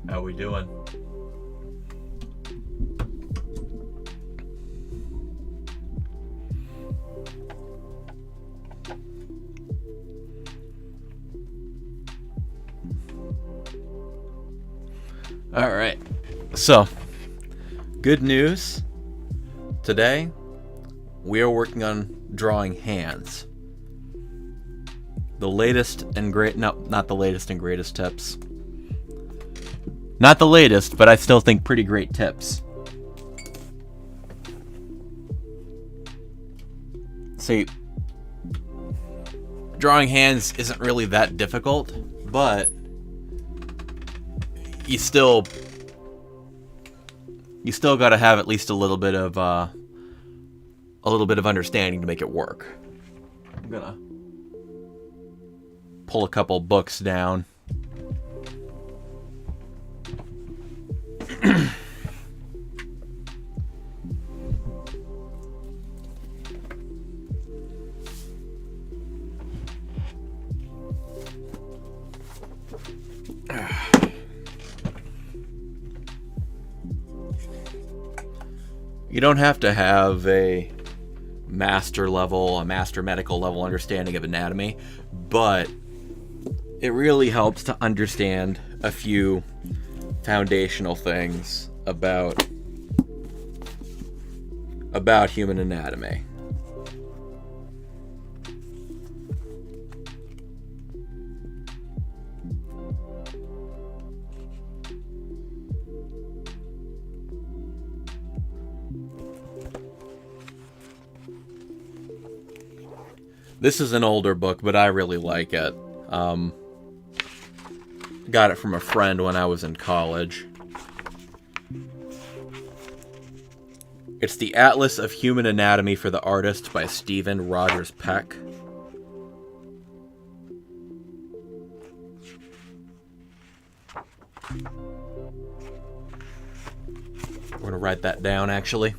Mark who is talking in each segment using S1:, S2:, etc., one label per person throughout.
S1: How we doing? All right. So, good news. Today, we are working on drawing hands. The latest and not the latest and greatest tips. Not the latest, but I still think pretty great tips. See, drawing hands isn't really that difficult, but you still got to have at least a little bit of understanding to make it work. I'm gonna pull a couple books down. You don't have to have a master medical level understanding of anatomy, but it really helps to understand a few foundational things about human anatomy. This is an older book, but I really like it. Got it from a friend when I was in college. It's The Atlas of Human Anatomy for the Artist by Stephen Rogers Peck. We're going to write that down, actually.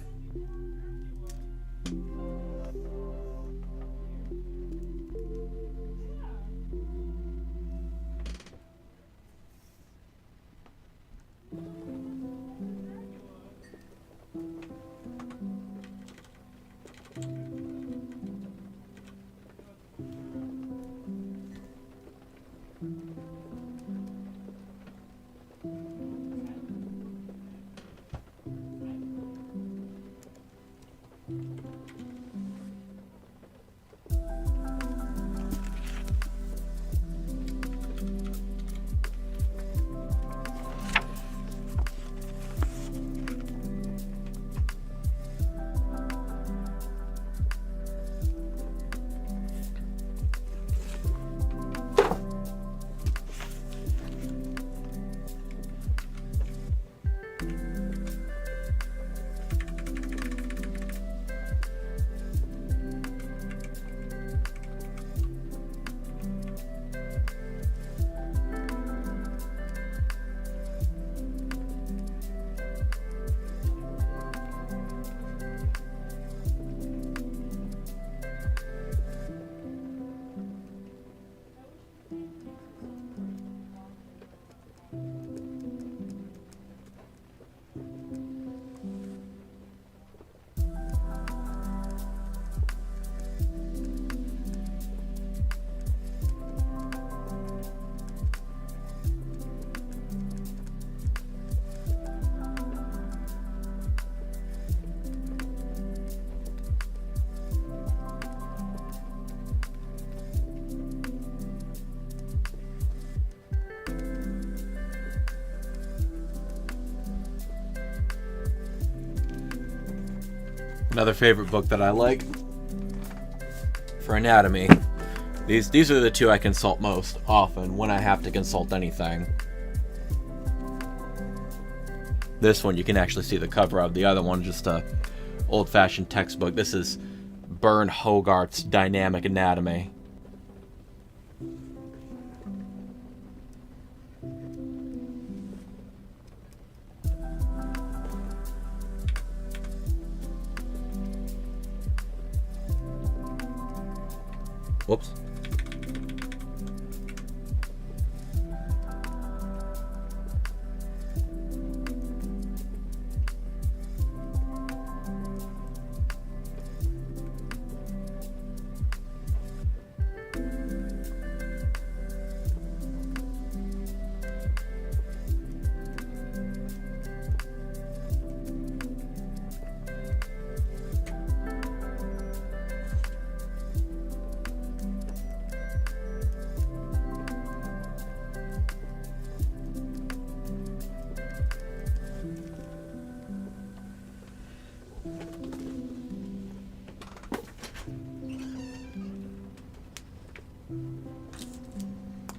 S1: Another favorite book that I like for anatomy. These are the two I consult most often when I have to consult anything. This one you can actually see the cover of. The other one just a old-fashioned textbook. This is Bern Hogarth's Dynamic Anatomy. Whoops.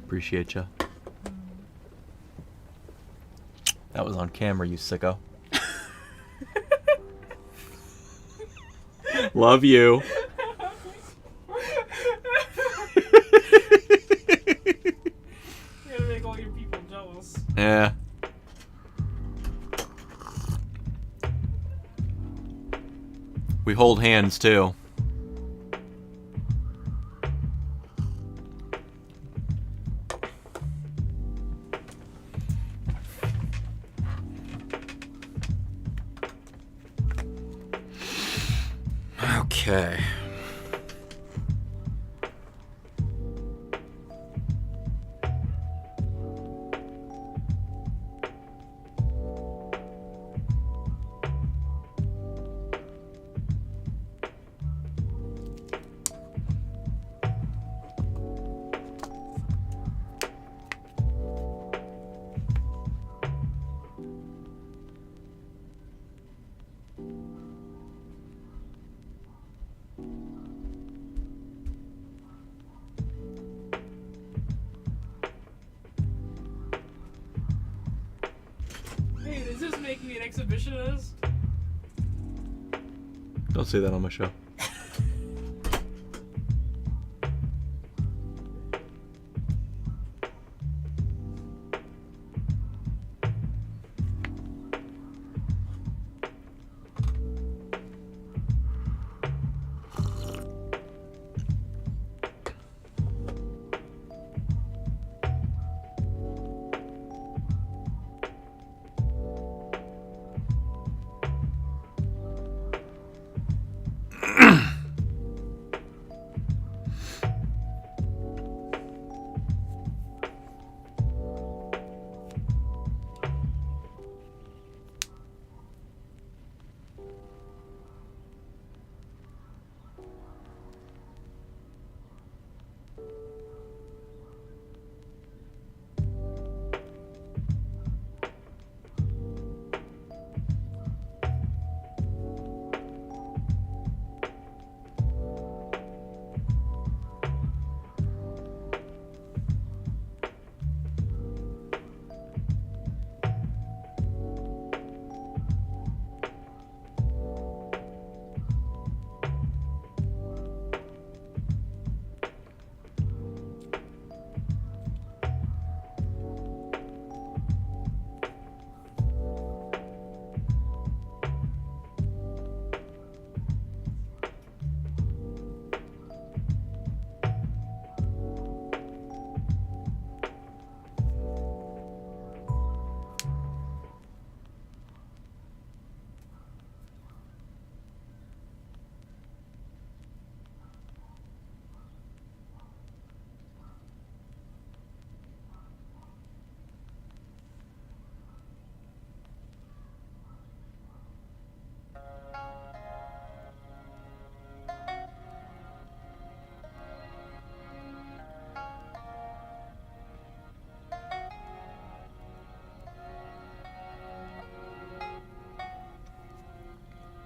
S1: Appreciate ya. That was on camera, you sicko. Love you.
S2: You're gonna make all your people jealous.
S1: Yeah. We hold hands too. Okay.
S2: Hey, does this make me an exhibitionist?
S1: Don't say that on my show.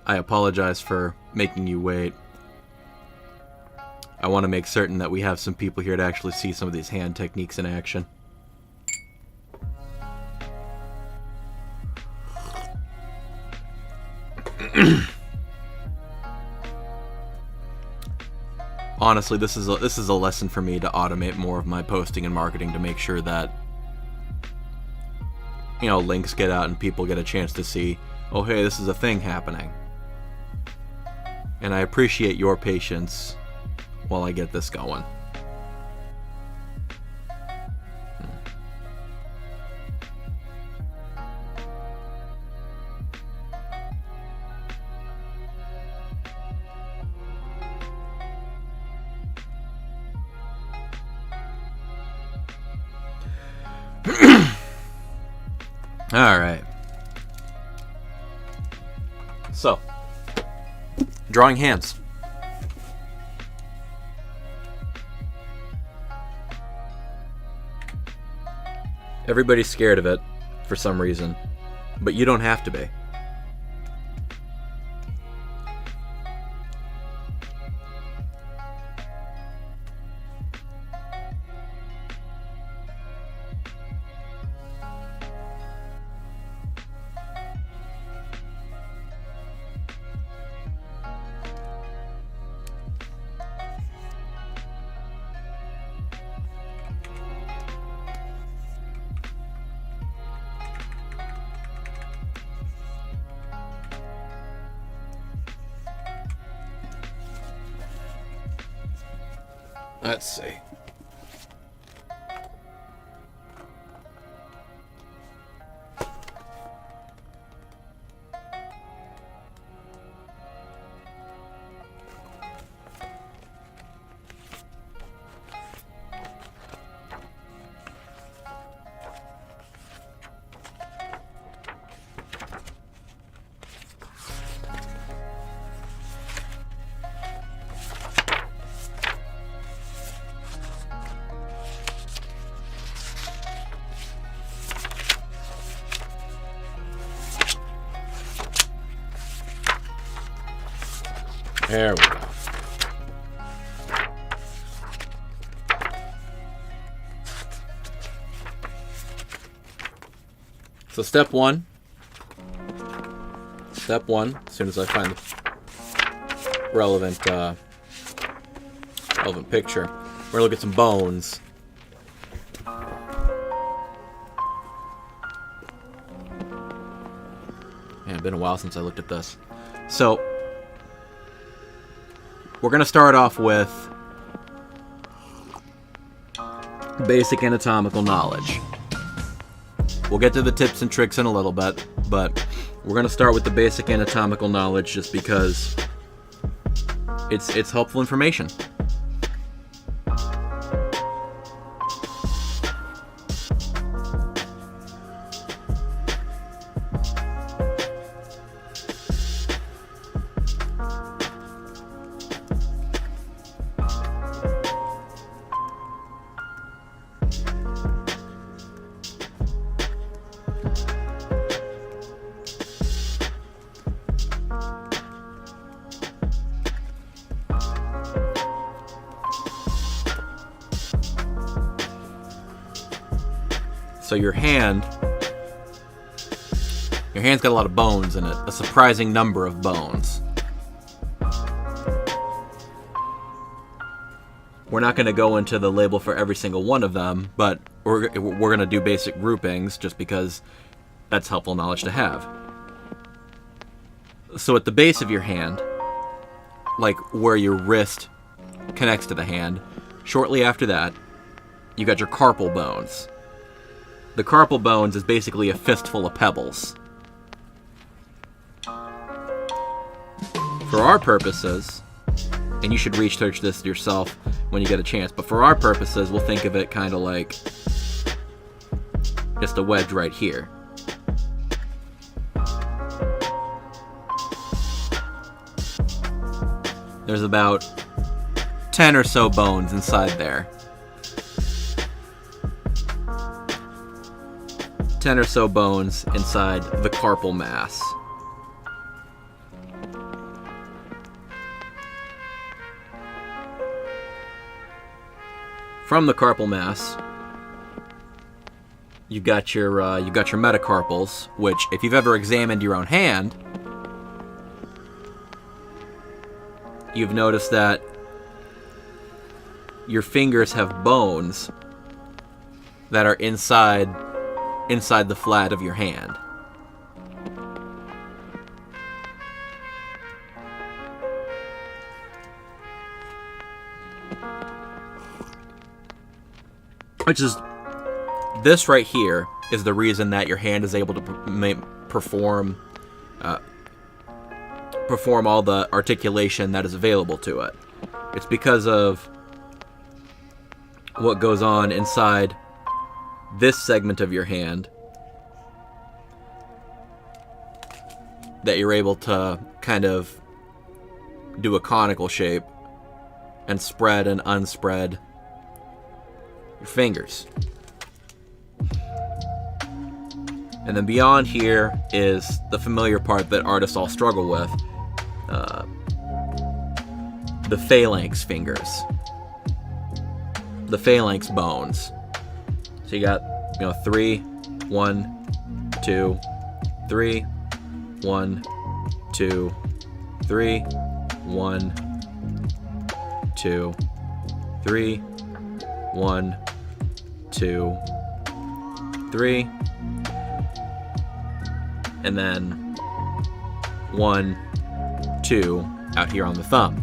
S1: I apologize for making you wait. I want to make certain that we have some people here to actually see some of these hand techniques in action. Honestly, this is a lesson for me to automate more of my posting and marketing to make sure that, you know, links get out and people get a chance to see, oh hey, this is a thing happening. And I appreciate your patience while I get this going. All right. So, drawing hands. Everybody's scared of it for some reason, but you don't have to be. Let's see. There we go. So step one, as soon as I find the relevant picture, we're gonna look at some bones. Man, it's been a while since I looked at this. So we're going to start off with basic anatomical knowledge. We'll get to the tips and tricks in a little bit, but we're going to start with the basic anatomical knowledge just because it's helpful information. So your hand's got a lot of bones in it, a surprising number of bones. We're not going to go into the label for every single one of them, but we're going to do basic groupings just because that's helpful knowledge to have. So at the base of your hand, like where your wrist connects to the hand, shortly after that, you got your carpal bones. The carpal bones is basically a fistful of pebbles. For our purposes, and you should research this yourself when you get a chance, but for our purposes, we'll think of it kind of like just a wedge right here. There's about 10 or so bones inside there. 10 or so bones inside the carpal mass. From the carpal mass, you got your metacarpals, which, if you've ever examined your own hand, you've noticed that your fingers have bones that are inside the flat of your hand. which is this right here is the reason that your hand is able to perform all the articulation that is available to it. It's because of what goes on inside this segment of your hand that you're able to kind of do a conical shape and spread and unspread your fingers. And then beyond here is the familiar part that artists all struggle with, the phalanx fingers, the phalanx bones. So you got, 3, 1, 2, 3, 1, 2, 3, 1, 2, 3, 1, 2, 3, and then 1, 2 out here on the thumb.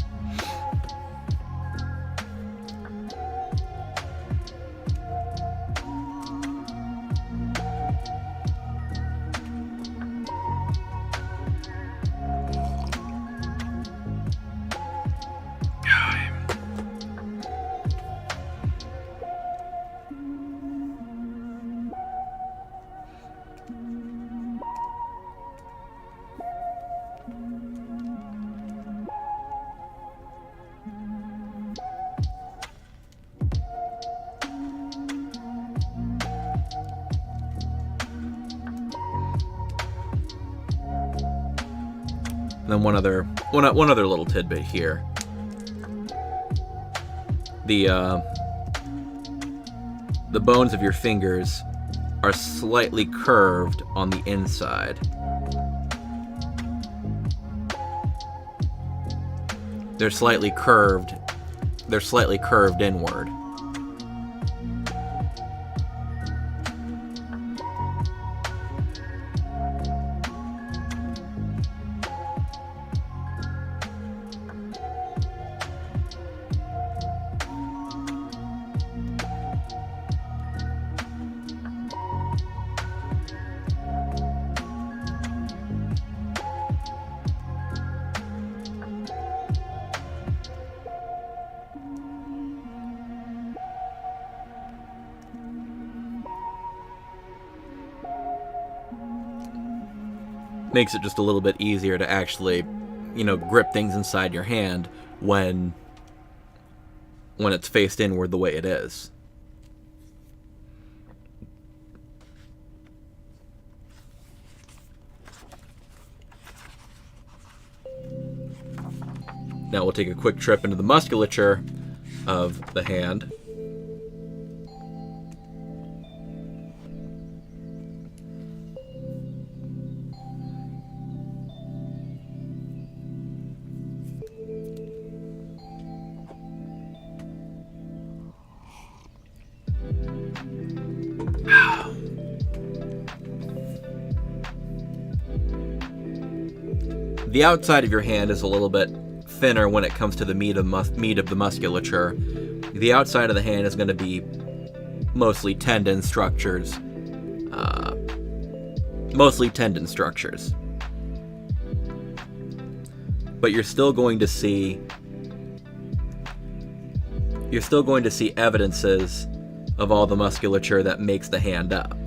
S1: And then one other little tidbit here. The bones of your fingers are slightly curved on the inside. They're slightly curved inward. Makes it just a little bit easier to actually, grip things inside your hand when it's faced inward the way it is. Now we'll take a quick trip into the musculature of the hand. The outside of your hand is a little bit thinner when it comes to the meat of the musculature. The outside of the hand is going to be mostly tendon structures. But you're still going to see evidences of all the musculature that makes the hand up.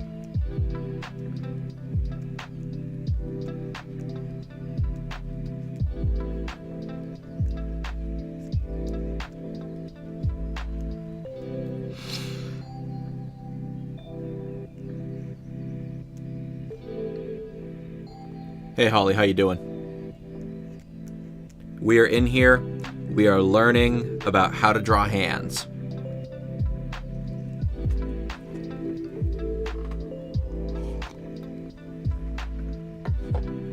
S1: Hey Holly, how you doing? We are in here. We are learning about how to draw hands.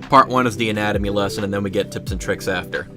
S1: Part 1 is the anatomy lesson, and then we get tips and tricks after.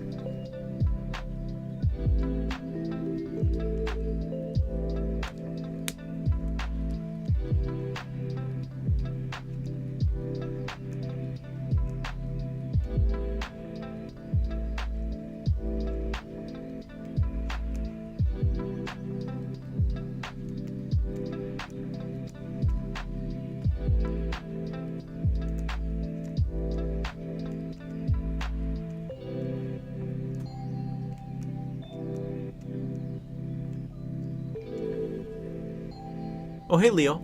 S1: Oh, hey, Leo.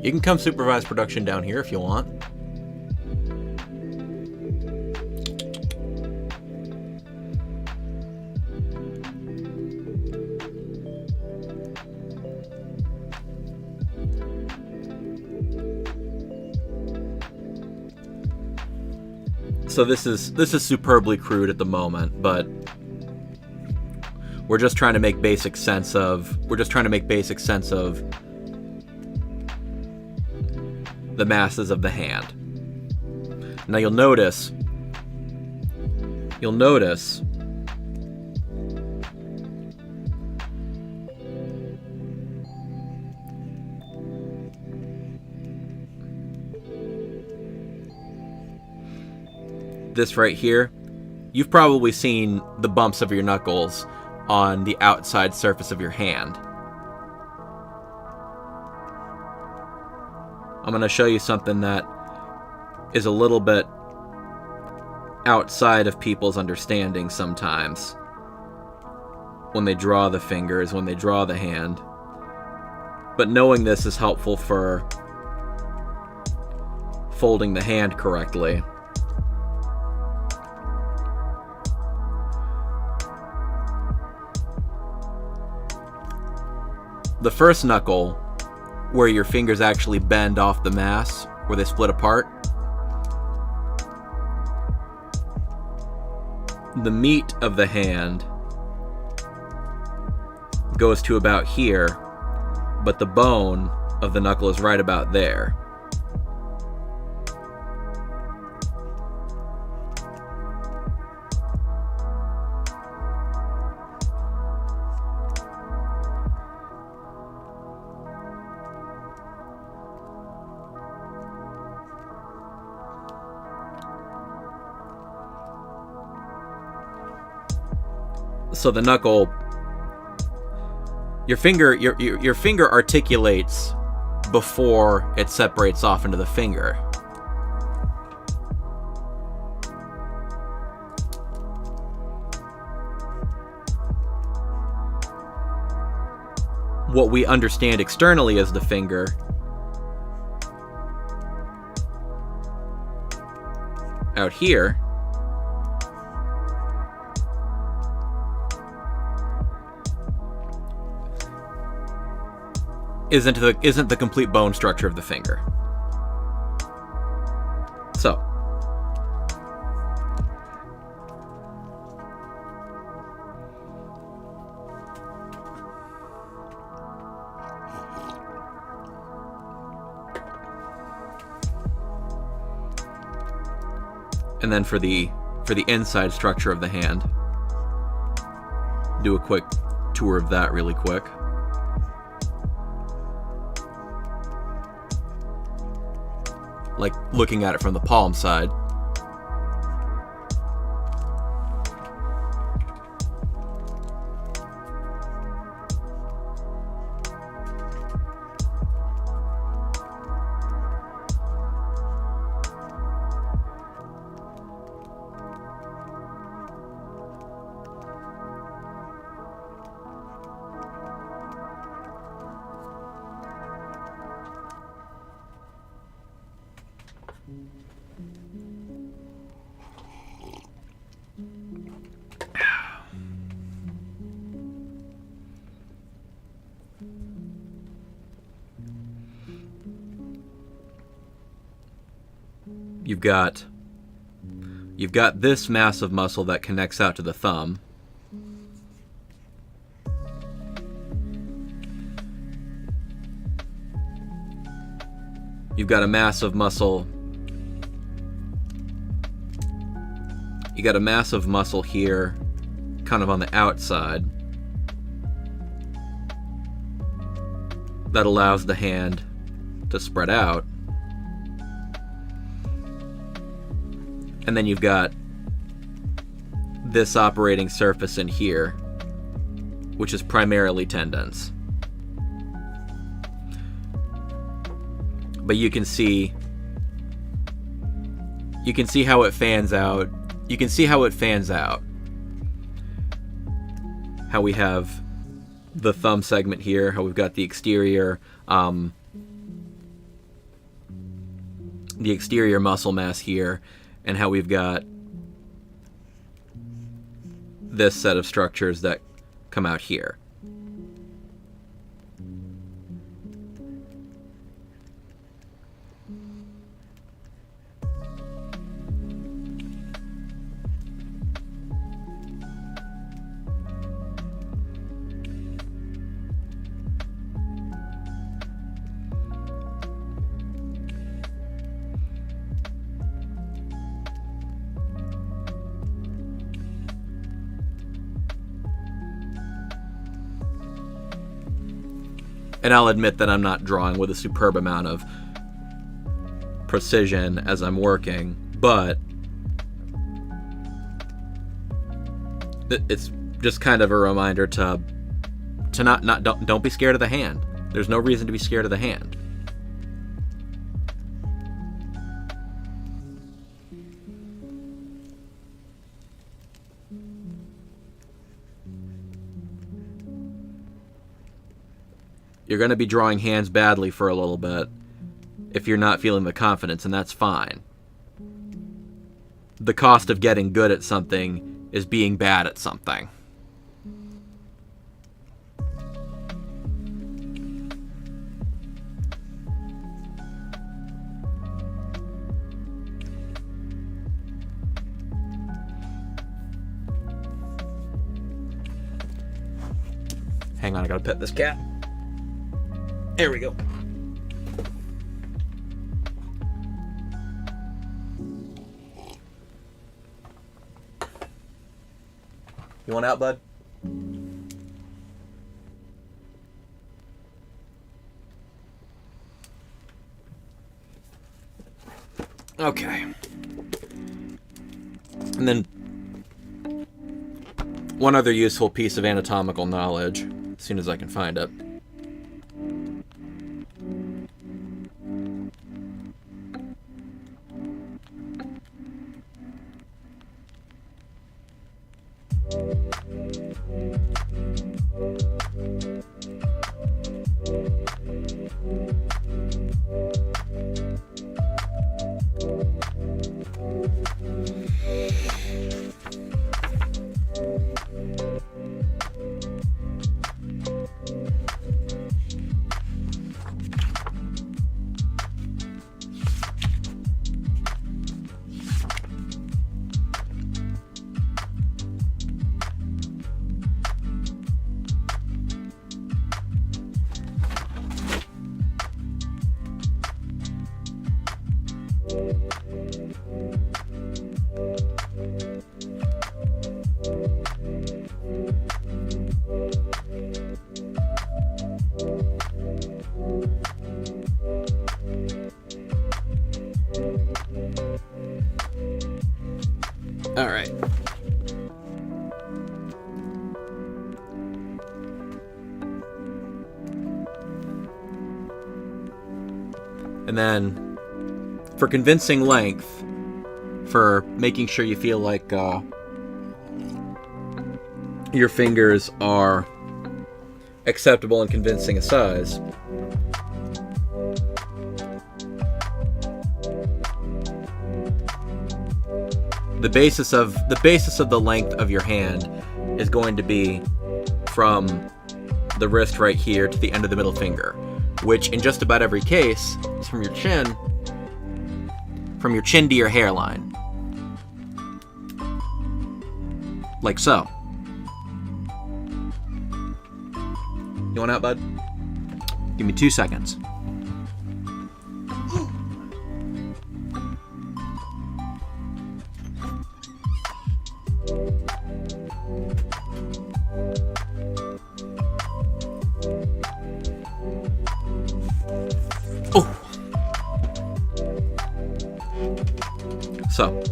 S1: You can come supervise production down here if you want. So this is superbly crude at the moment, but we're just trying to make basic sense of the masses of the hand. Now you'll notice this right here. You've probably seen the bumps of your knuckles on the outside surface of your hand. I'm going to show you something that is a little bit outside of people's understanding sometimes when they draw the fingers, when they draw the hand. But knowing this is helpful for folding the hand correctly. The first knuckle, where your fingers actually bend off the mass, where they split apart, the meat of the hand goes to about here, but the bone of the knuckle is right about there. So the knuckle, your finger articulates before it separates off into the finger. What we understand externally as the finger out here isn't the complete bone structure of the finger. So, and then for the inside structure of the hand, do a quick tour of that really quick. Like looking at it from the palm side. You've got this mass of muscle that connects out to the thumb. You've got a mass of muscle. You got a mass of muscle here, kind of on the outside, that allows the hand to spread out. And then you've got this operating surface in here, which is primarily tendons. But you can see how it fans out. You can see how it fans out. how we have the thumb segment here, how we've got the exterior muscle mass here, and how we've got this set of structures that come out here. And I'll admit that I'm not drawing with a superb amount of precision as I'm working, but it's just kind of a reminder to don't be scared of the hand. There's no reason to be scared of the hand. You're going to be drawing hands badly for a little bit if you're not feeling the confidence, and that's fine. The cost of getting good at something is being bad at something. Hang on, I gotta pet this cat. There we go. You want out, bud? Okay. And then one other useful piece of anatomical knowledge, as soon as I can find it. All right. And then for convincing length, for making sure you feel like your fingers are acceptable and convincing a size, the basis of the length of your hand is going to be from the wrist right here to the end of the middle finger, which in just about every case is from your chin to your hairline, like so. You want out, bud? Give me 2 seconds. Oh. So,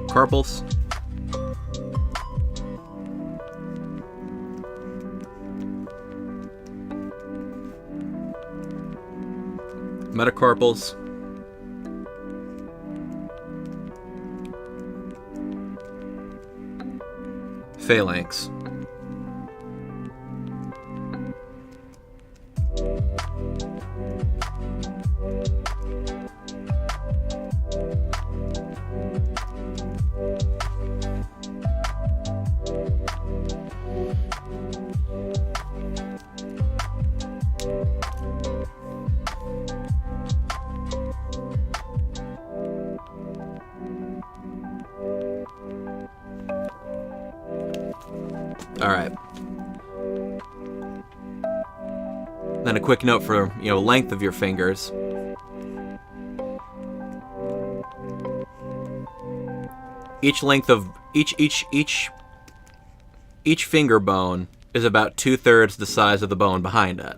S1: carpals, metacarpals, phalanx. Alright. Then a quick note for, length of your fingers. Each length of each finger bone is about 2/3 the size of the bone behind it.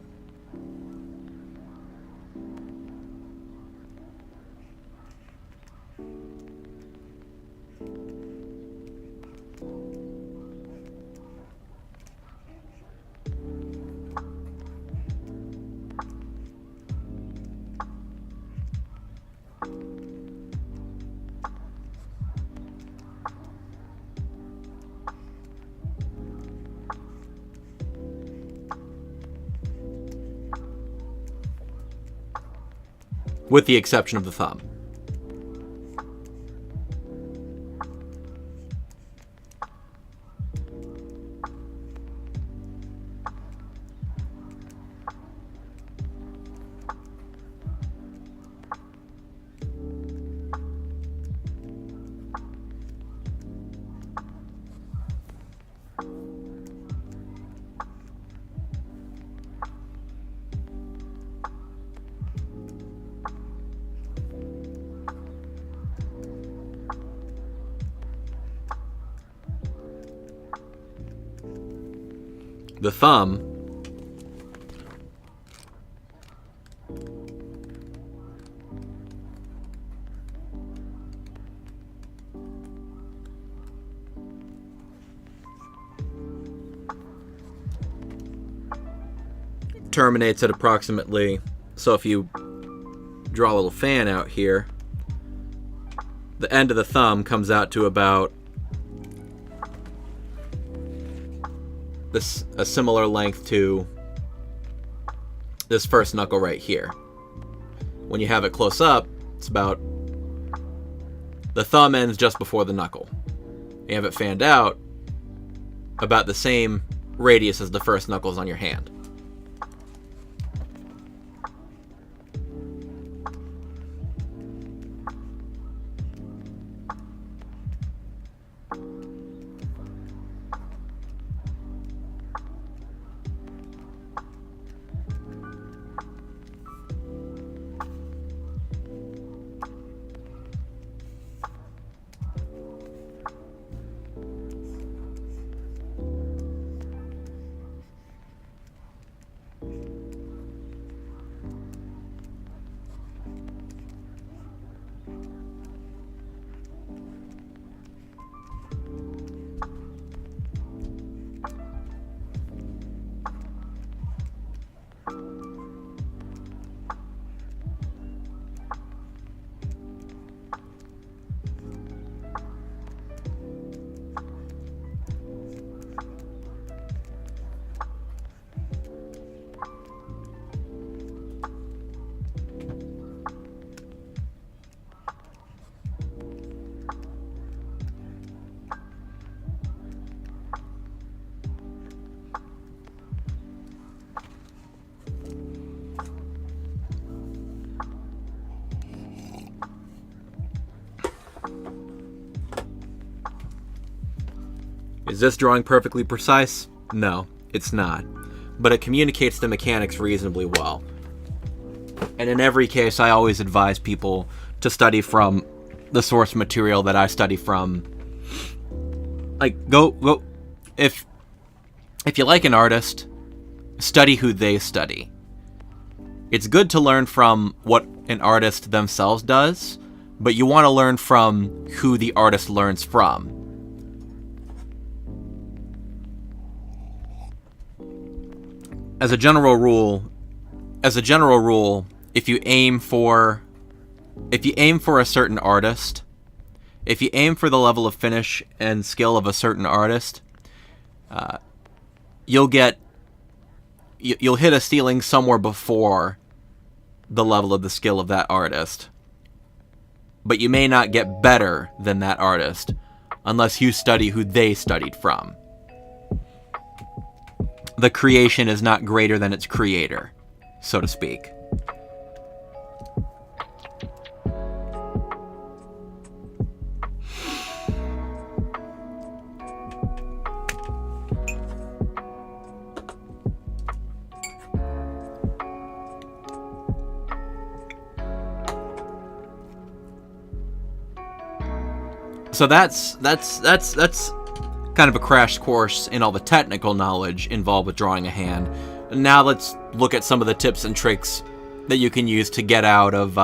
S1: With the exception of the thumb. The thumb terminates at approximately, so if you draw a little fan out here, the end of the thumb comes out to about a similar length to this first knuckle right here. When you have it close up, it's about, the thumb ends just before the knuckle. You have it fanned out, about the same radius as the first knuckles on your hand. Is this drawing perfectly precise? No, it's not. But it communicates the mechanics reasonably well. And in every case, I always advise people to study from the source material that I study from. Like, go. If you like an artist, study who they study. It's good to learn from what an artist themselves does, but you want to learn from who the artist learns from. As a general rule, if you aim for a certain artist, if you aim for the level of finish and skill of a certain artist, you'll hit a ceiling somewhere before the level of the skill of that artist. But you may not get better than that artist unless you study who they studied from. The creation is not greater than its creator, so to speak. So that's kind of a crash course in all the technical knowledge involved with drawing a hand. Now let's look at some of the tips and tricks that you can use to get out of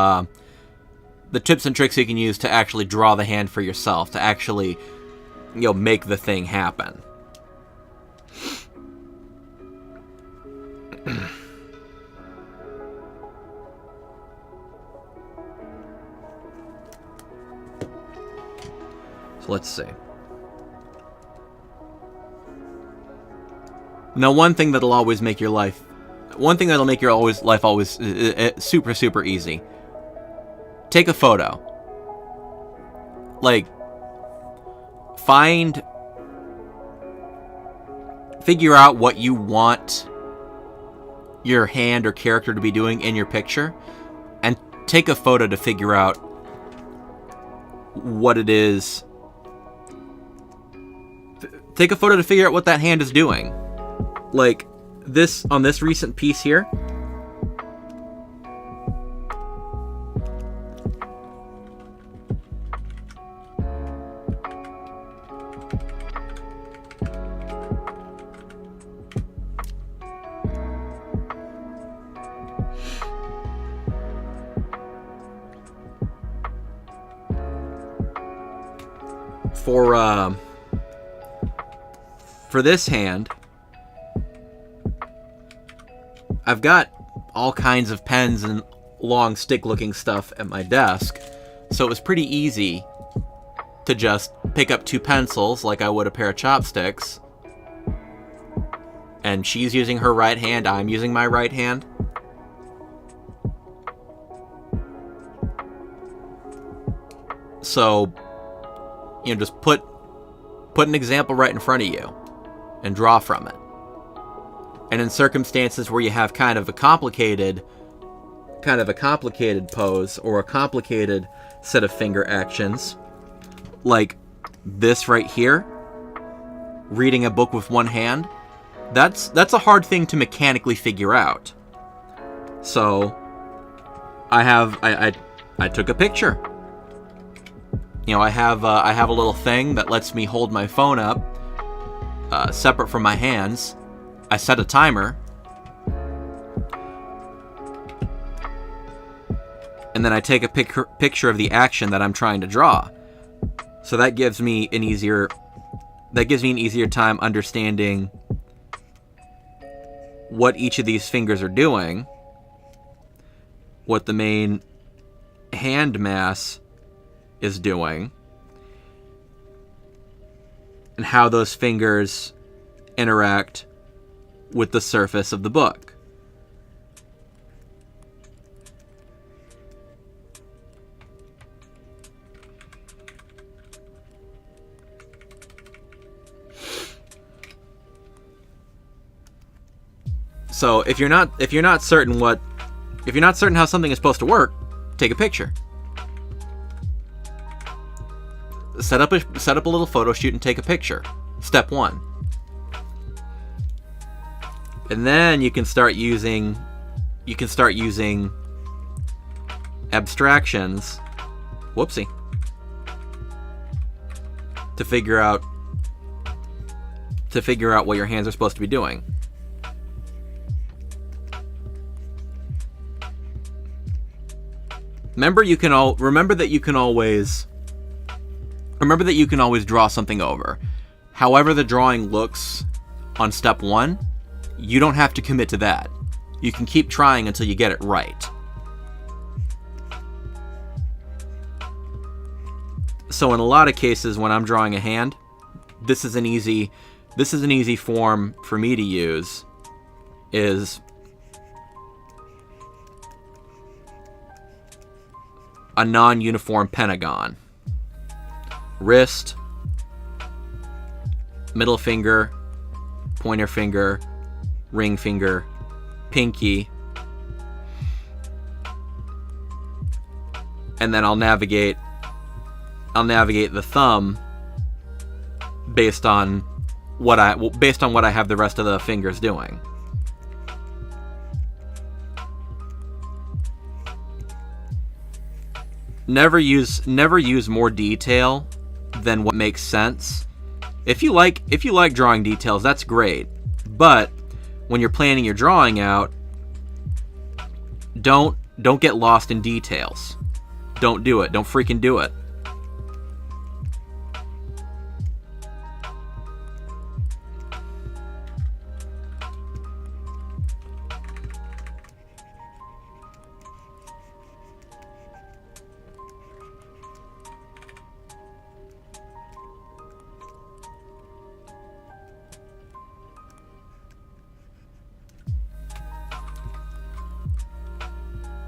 S1: the tips and tricks you can use to actually draw the hand for yourself, to actually, make the thing happen. So let's see. Now, one thing that'll make your life super, super easy. Take a photo. Figure out what you want your hand or character to be doing in your picture, and take a photo to figure out what it is. Take a photo to figure out what that hand is doing. Like this, on this recent piece here. For this hand, I've got all kinds of pens and long stick-looking stuff at my desk, so it was pretty easy to just pick up 2 pencils like I would a pair of chopsticks, and she's using her right hand, I'm using my right hand. So, just put an example right in front of you and draw from it. And in circumstances where you have kind of a complicated pose or a complicated set of finger actions, like this right here, reading a book with one hand, that's a hard thing to mechanically figure out. So I took a picture. I have a little thing that lets me hold my phone up separate from my hands. I set a timer, and then I take a picture of the action that I'm trying to draw. So that gives me an easier time understanding what each of these fingers are doing, what the main hand mass is doing, and how those fingers interact with the surface of the book. So if you're not certain how something is supposed to work, take a picture. Set up a little photo shoot and take a picture. Step 1. And then you can start using abstractions. Whoopsie. To figure out what your hands are supposed to be doing. Remember that you can always draw something over. However the drawing looks on step 1, you don't have to commit to that. You can keep trying until you get it right. So in a lot of cases when I'm drawing a hand, this is an easy this is an easy form for me to use, is a non-uniform pentagon. Wrist, middle finger, pointer finger, ring finger, pinky, and then I'll navigate the thumb based on what I have the rest of the fingers doing. Never use more detail than what makes sense. If you like drawing details, that's great. But when you're planning your drawing out, don't get lost in details. Don't do it. Don't freaking do it.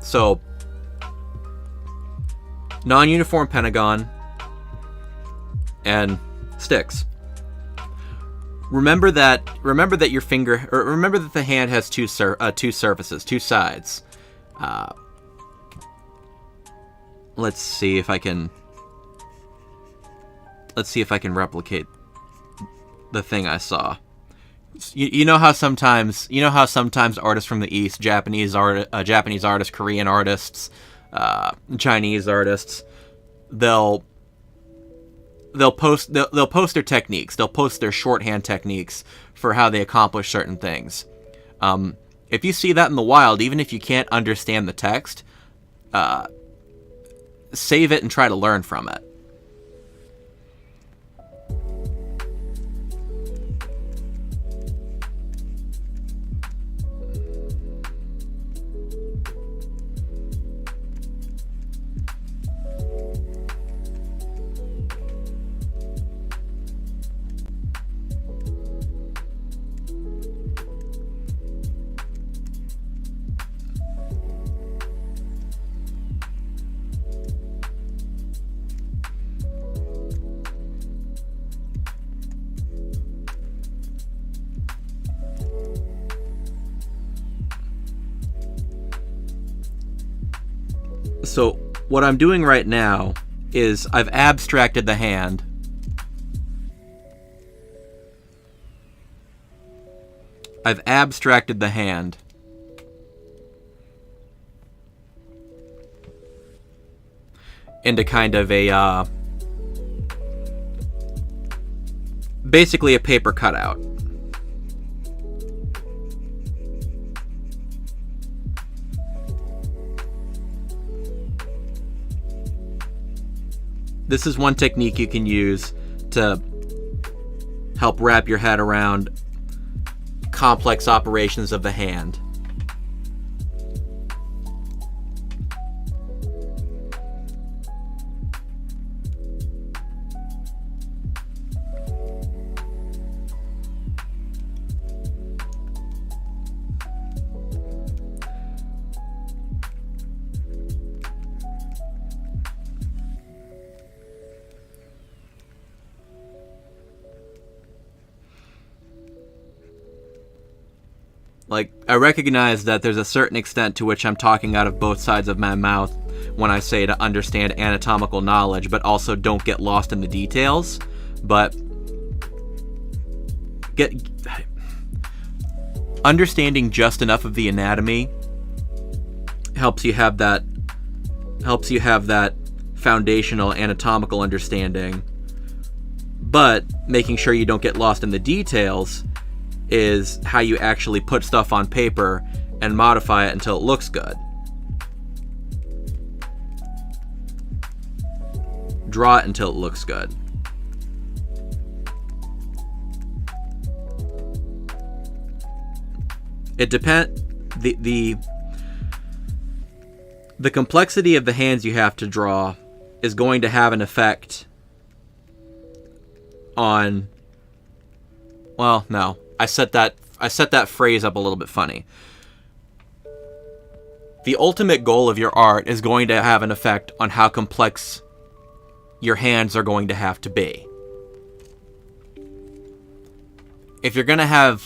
S1: So, non-uniform pentagon and sticks. Remember that your finger, or remember that the hand has two surfaces, two sides. Let's see if I can replicate the thing I saw. You know how sometimes artists from the East, Japanese artists, Korean artists, Chinese artists, they'll post their techniques. They'll post their shorthand techniques for how they accomplish certain things. If you see that in the wild, even if you can't understand the text, save it and try to learn from it. So what I'm doing right now is I've abstracted the hand. Into kind of a, basically a paper cutout. This is one technique you can use to help wrap your head around complex operations of the hand. Like, I recognize that there's a certain extent to which I'm talking out of both sides of my mouth when I say to understand anatomical knowledge, but also don't get lost in the details. But understanding just enough of the anatomy helps you have that foundational anatomical understanding. But making sure you don't get lost in the details is how you actually put stuff on paper and modify it until it looks good. Draw it until it looks good. It depends. The complexity of the hands you have to draw is going to have an effect on Well, no. I set that phrase up a little bit funny. The ultimate goal of your art is going to have an effect on how complex your hands are going to have to be. If you're gonna have,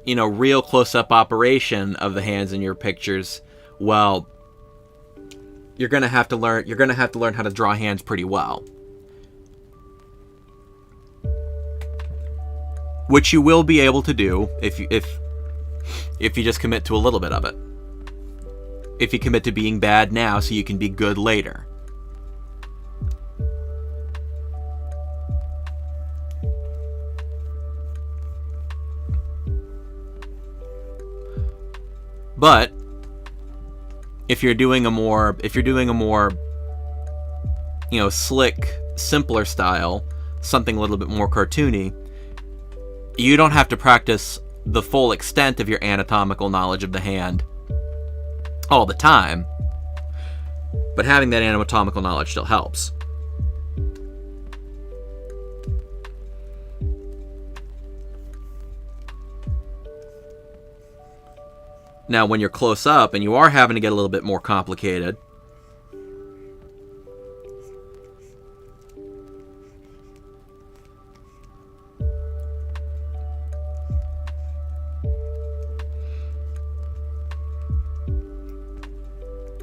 S1: real close-up operation of the hands in your pictures, well, you're gonna have to learn how to draw hands pretty well. Which you will be able to do if you just commit to a little bit of it. If you commit to being bad now so you can be good later. But if you're doing a more slick, simpler style, something a little bit more cartoony, you don't have to practice the full extent of your anatomical knowledge of the hand all the time, but having that anatomical knowledge still helps. Now, when you're close up and you are having to get a little bit more complicated,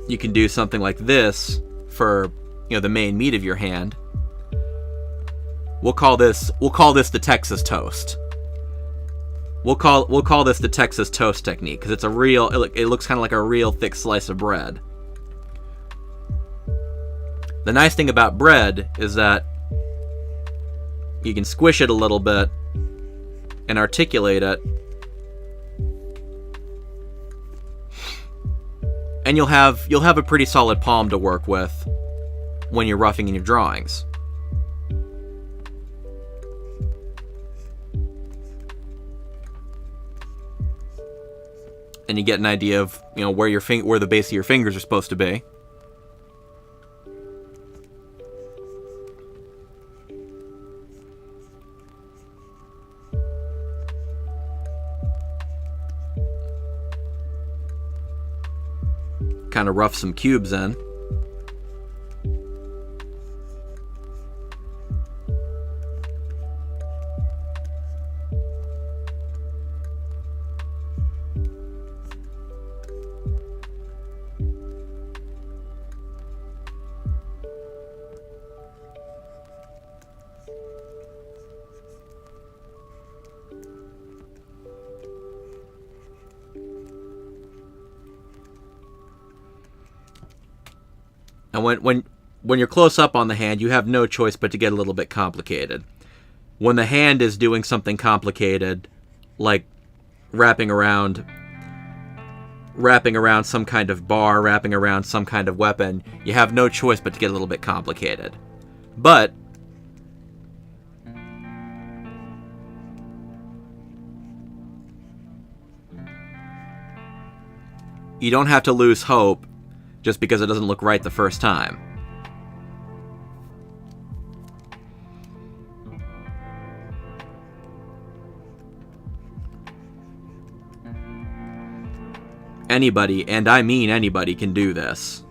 S1: you can do something like this for, the main meat of your hand. We'll call this the Texas toast. We'll call this the Texas toast technique because it looks kind of like a real thick slice of bread. The nice thing about bread is that you can squish it a little bit and articulate it, and you'll have a pretty solid palm to work with when you're roughing in your drawings. And you get an idea of, where the base of your fingers are supposed to be. Kind of rough some cubes in. And when you're close up on the hand, you have no choice but to get a little bit complicated. When the hand is doing something complicated, like wrapping around some kind of bar, wrapping around some kind of weapon, you have no choice but to get a little bit complicated. But you don't have to lose hope just because it doesn't look right the first time. Anybody, and I mean anybody, can do this.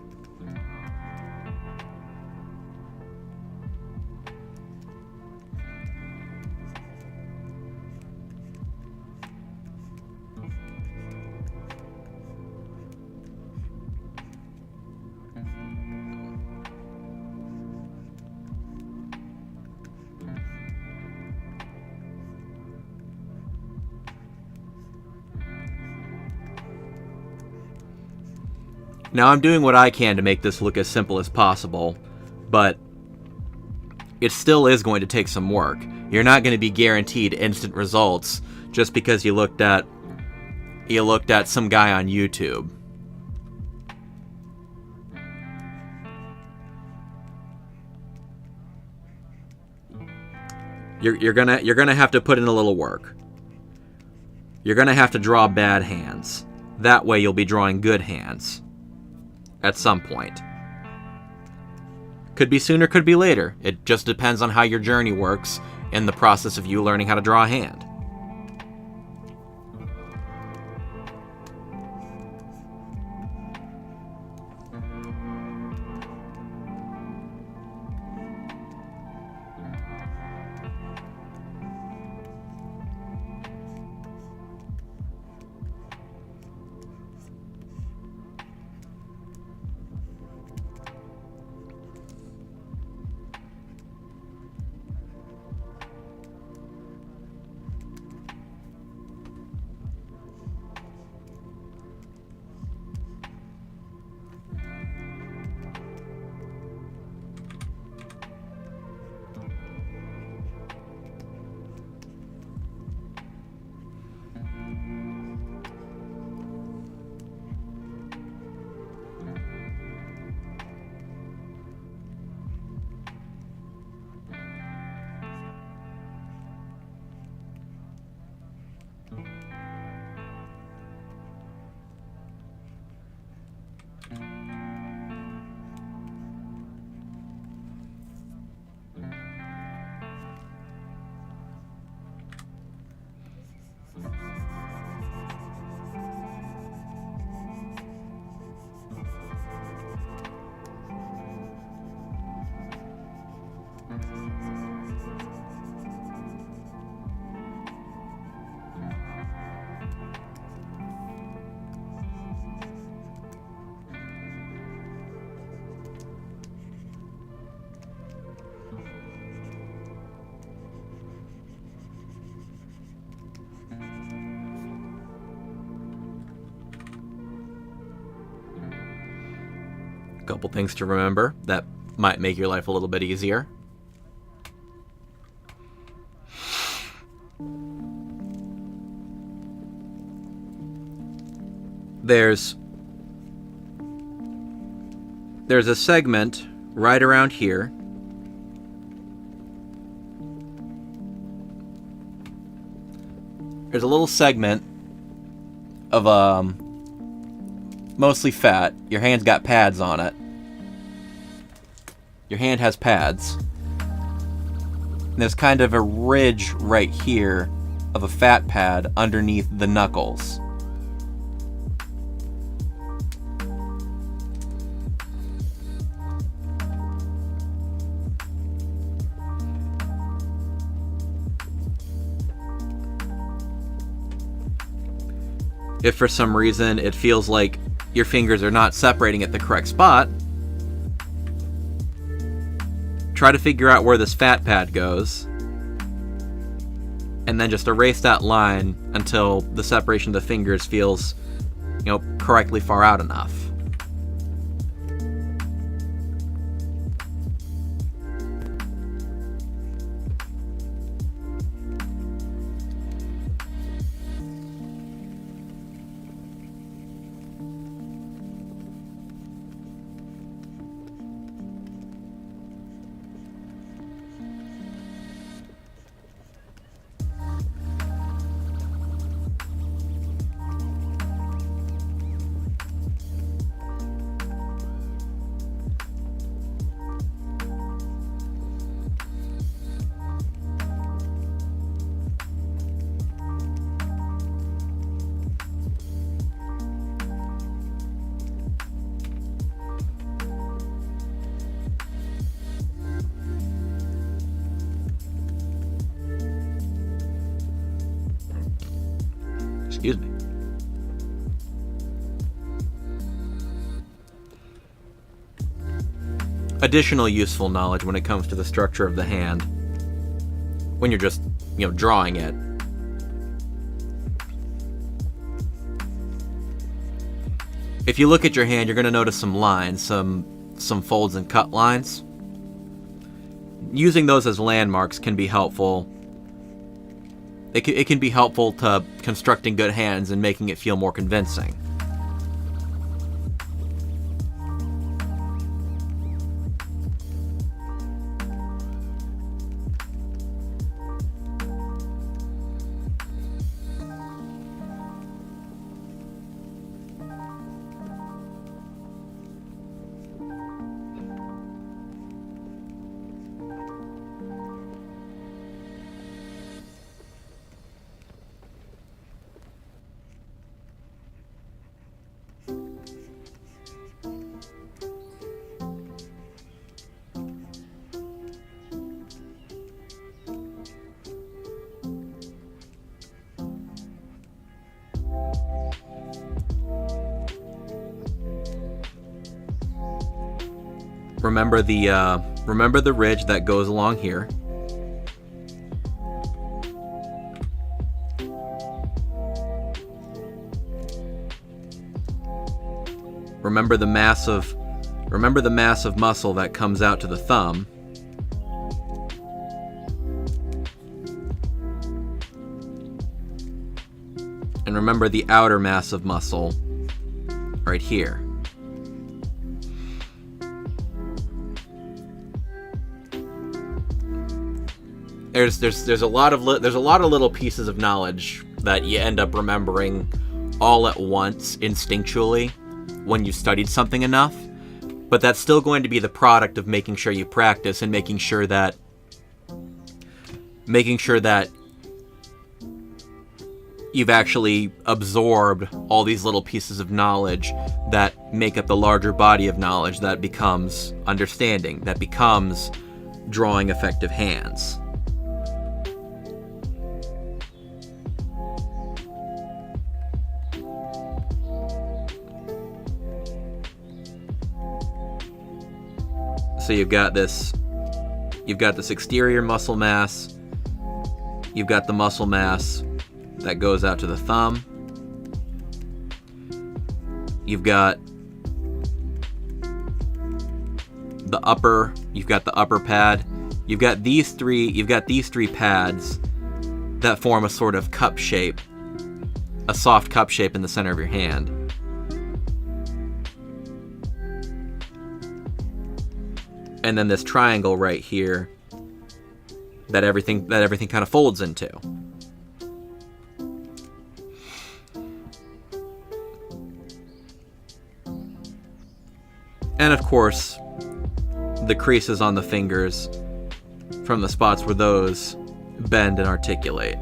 S1: Now, I'm doing what I can to make this look as simple as possible, but it still is going to take some work. You're not going to be guaranteed instant results just because you looked at some guy on YouTube. You're gonna have to put in a little work. You're gonna have to draw bad hands. That way you'll be drawing good hands. At some point. Could be sooner, could be later. It just depends on how your journey works in the process of you learning how to draw a hand. Couple things to remember that might make your life a little bit easier. There's a segment right around here there's a little segment of mostly fat. Your hand's got pads on it. Your hand has pads. And there's kind of a ridge right here of a fat pad underneath the knuckles. If for some reason it feels like your fingers are not separating at the correct spot, try to figure out where this fat pad goes, and then just erase that line until the separation of the fingers feels, correctly far out enough. Excuse me. Additional useful knowledge when it comes to the structure of the hand when you're just, drawing it. If you look at your hand, you're going to notice some lines, some folds and cut lines. Using those as landmarks can be helpful. It can be helpful to constructing good hands and making it feel more convincing. remember the ridge that goes along here. Remember the massive muscle that comes out to the thumb. And remember the outer massive muscle right here. There's a lot of little pieces of knowledge that you end up remembering all at once instinctually when you studied something enough, but that's still going to be the product of making sure you practice and making sure that you've actually absorbed all these little pieces of knowledge that make up the larger body of knowledge that becomes understanding, that becomes drawing effective hands. So you've got this exterior muscle mass, you've got the muscle mass that goes out to the thumb, you've got the upper pad, you've got these three pads that form a sort of cup shape, a soft cup shape in the center of your hand. And then this triangle right here that everything kind of folds into. And of course, the creases on the fingers from the spots where those bend and articulate.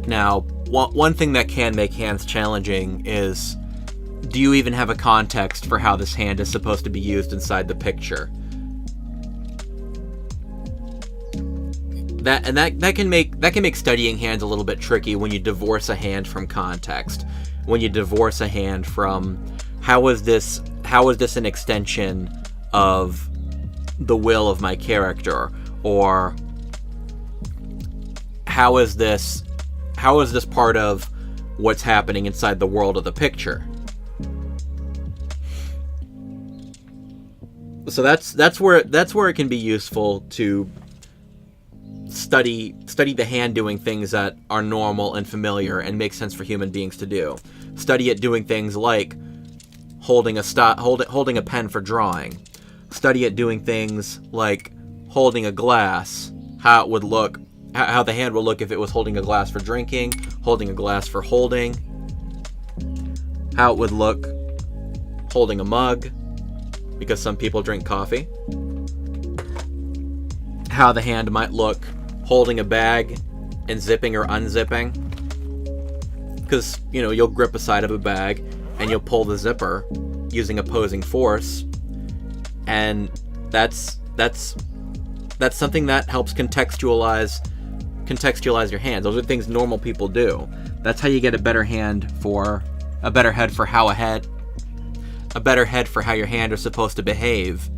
S1: Now, one thing that can make hands challenging is, do you even have a context for how this hand is supposed to be used inside the picture? That can make studying hands a little bit tricky when you divorce a hand from context. When you divorce a hand from how is this an extension of the will of my character, or how is this part of what's happening inside the world of the picture? So that's where it can be useful to study the hand doing things that are normal and familiar and make sense for human beings to do. Study it doing things like holding a pen for drawing. Study it doing things like holding a glass, how it would look, how the hand will look if it was holding a glass for drinking, holding a glass for holding, how it would look holding a mug, because some people drink coffee, how the hand might look holding a bag and zipping or unzipping, because you'll grip a side of a bag and you'll pull the zipper using opposing force, and that's something that helps contextualize your hands. Those are things normal people do. That's how you get a better head for how your hand is supposed to behave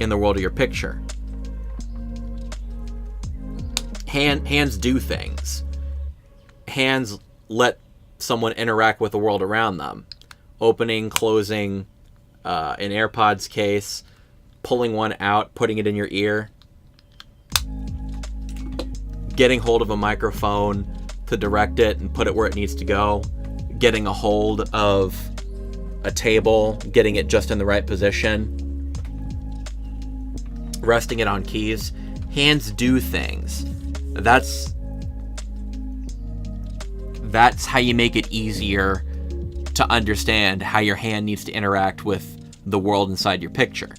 S1: in the world of your picture. Hands do things. Hands let someone interact with the world around them. Opening, closing in AirPods case, pulling one out, putting it in your ear, getting hold of a microphone to direct it and put it where it needs to go, getting a hold of a table, getting it just in the right position, resting it on keys. Hands do things. That's how you make it easier to understand how your hand needs to interact with the world inside your picture.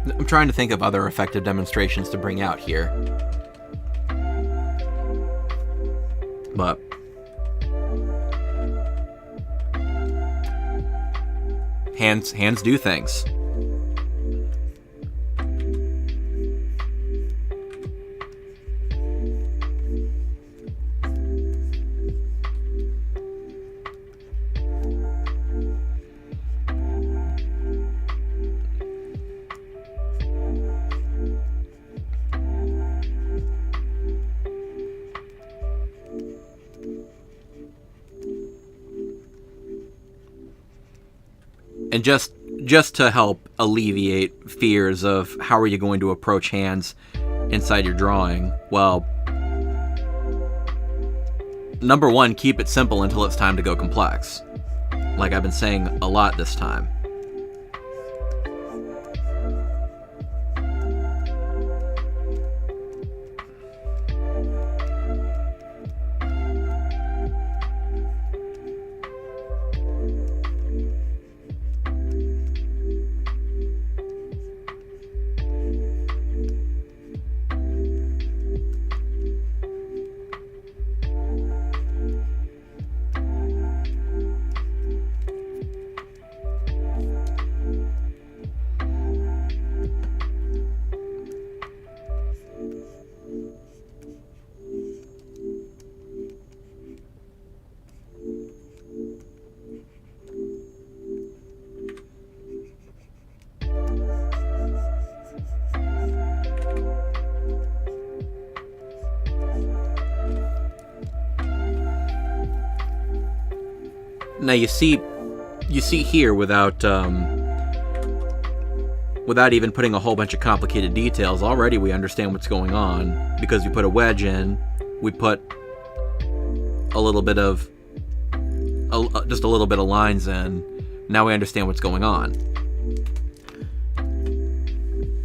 S1: I'm trying to think of other effective demonstrations to bring out here. But hands do things. And just to help alleviate fears of how are you going to approach hands inside your drawing, well, number one, keep it simple until it's time to go complex. Like I've been saying a lot this time. Now you see here without even putting a whole bunch of complicated details, already we understand what's going on because we put a wedge in, we put a little bit of just a little bit of lines in. Now we understand what's going on.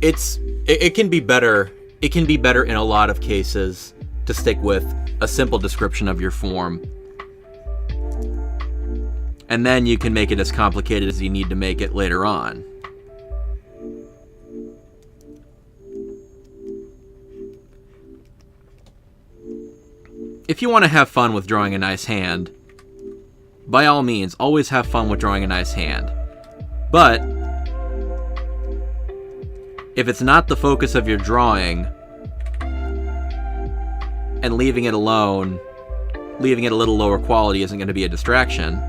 S1: It can be better. It can be better in a lot of cases to stick with a simple description of your form. And then you can make it as complicated as you need to make it later on. If you want to have fun with drawing a nice hand, by all means, always have fun with drawing a nice hand. But if it's not the focus of your drawing, and leaving it alone, leaving it a little lower quality isn't going to be a distraction,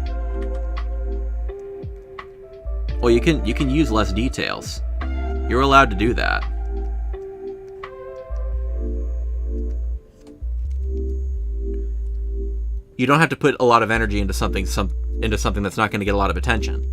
S1: well, you can use less details. You're allowed to do that. You don't have to put a lot of energy into something that's not going to get a lot of attention.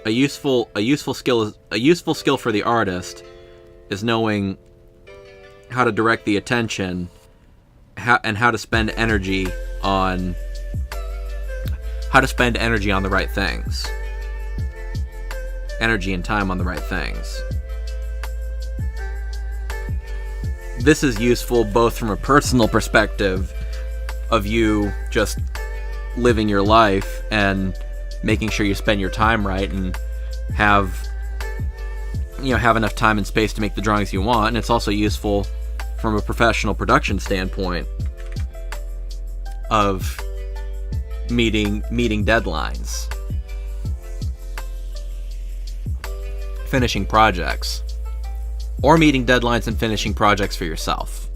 S1: A useful skill for the artist is knowing how to direct the attention and how to spend energy on the right things. Energy and time on the right things. This is useful both from a personal perspective of you just living your life and making sure you spend your time right and have enough time and space to make the drawings you want. And it's also useful from a professional production standpoint of meeting deadlines, finishing projects, or meeting deadlines and finishing projects for yourself.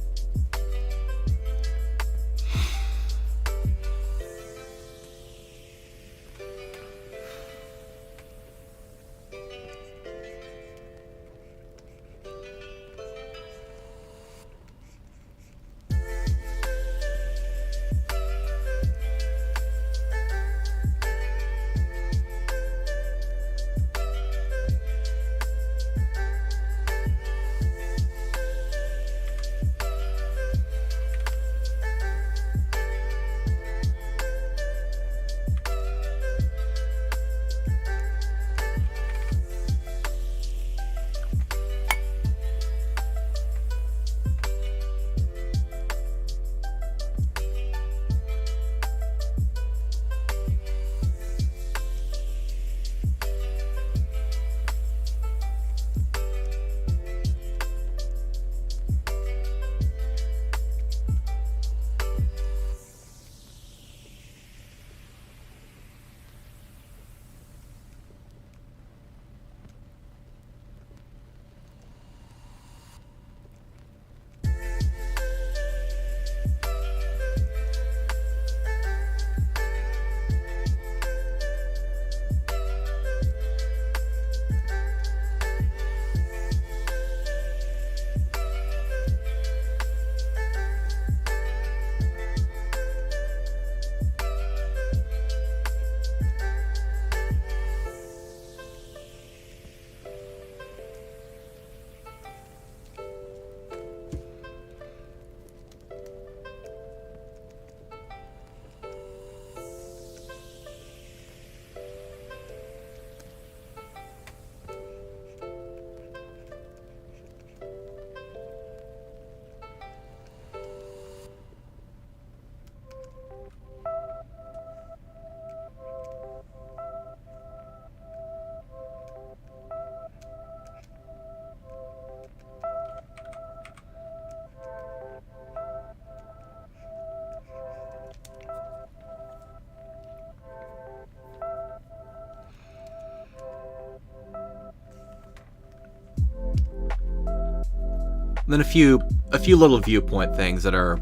S1: Then a few little viewpoint things that are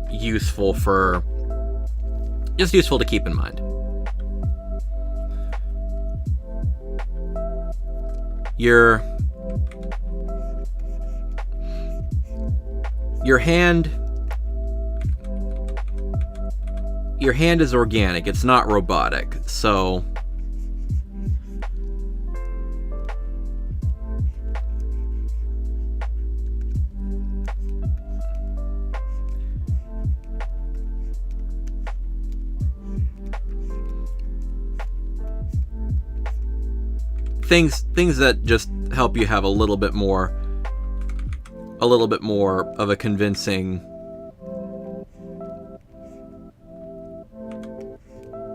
S1: useful to keep in mind. Your hand is organic. It's not robotic. So things that just help you have a little bit more of a convincing,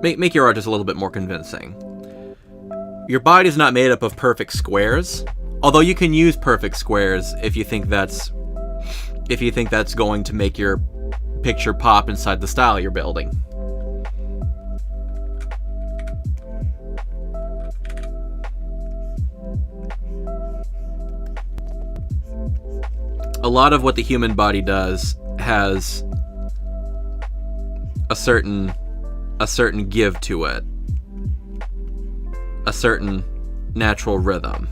S1: make your art just a little bit more convincing. Your body's not made up of perfect squares, although you can use perfect squares if you think that's going to make your picture pop inside the style you're building. A lot of what the human body does has a certain give to it, a certain natural rhythm.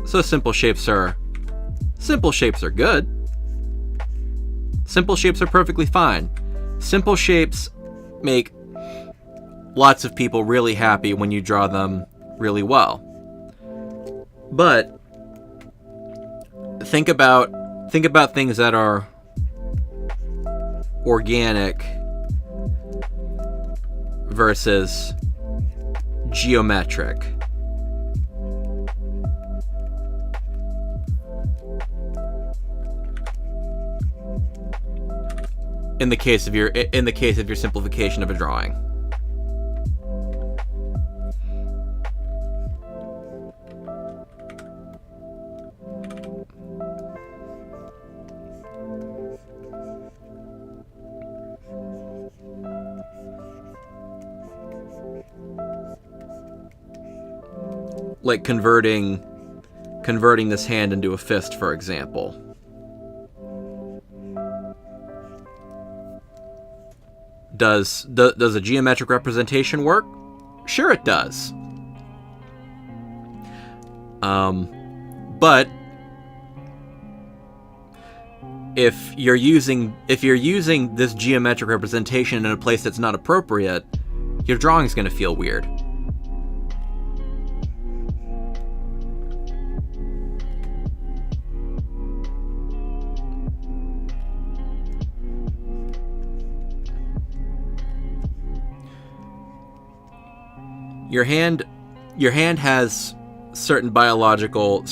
S1: So simple shapes are good. Simple shapes are perfectly fine. Simple shapes make lots of people really happy when you draw them really well. But think about things that are organic versus geometric. in the case of your simplification of a drawing. Like converting this hand into a fist, for example. Does a geometric representation work? Sure it does. But if you're using this geometric representation in a place that's not appropriate, your drawing's going to feel weird. Your hand has certain biological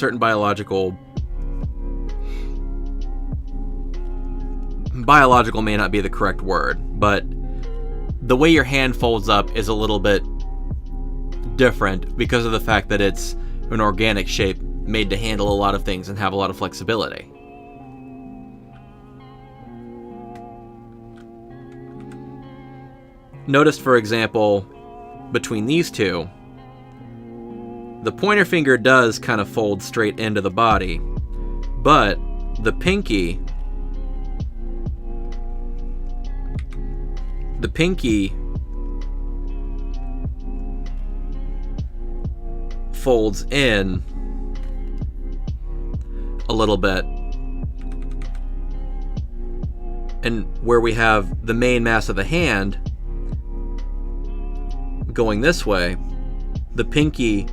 S1: may not be the correct word, but the way your hand folds up is a little bit different because of the fact that it's an organic shape made to handle a lot of things and have a lot of flexibility. Notice, for example, between these two, the pointer finger does kind of fold straight into the body, but the pinky folds in a little bit, and where we have the main mass of the hand going this way, the pinky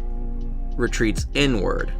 S1: retreats inward.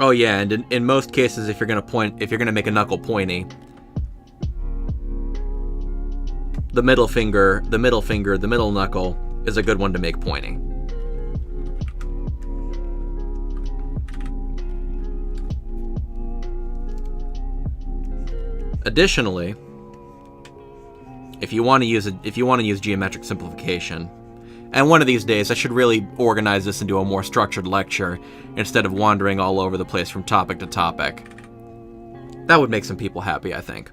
S1: Oh yeah, and in most cases, if you're gonna make a knuckle pointy, the middle knuckle is a good one to make pointy. Additionally, if you want to use geometric simplification, and one of these days I should really organize this into a more structured lecture instead of wandering all over the place from topic to topic. That would make some people happy, I think.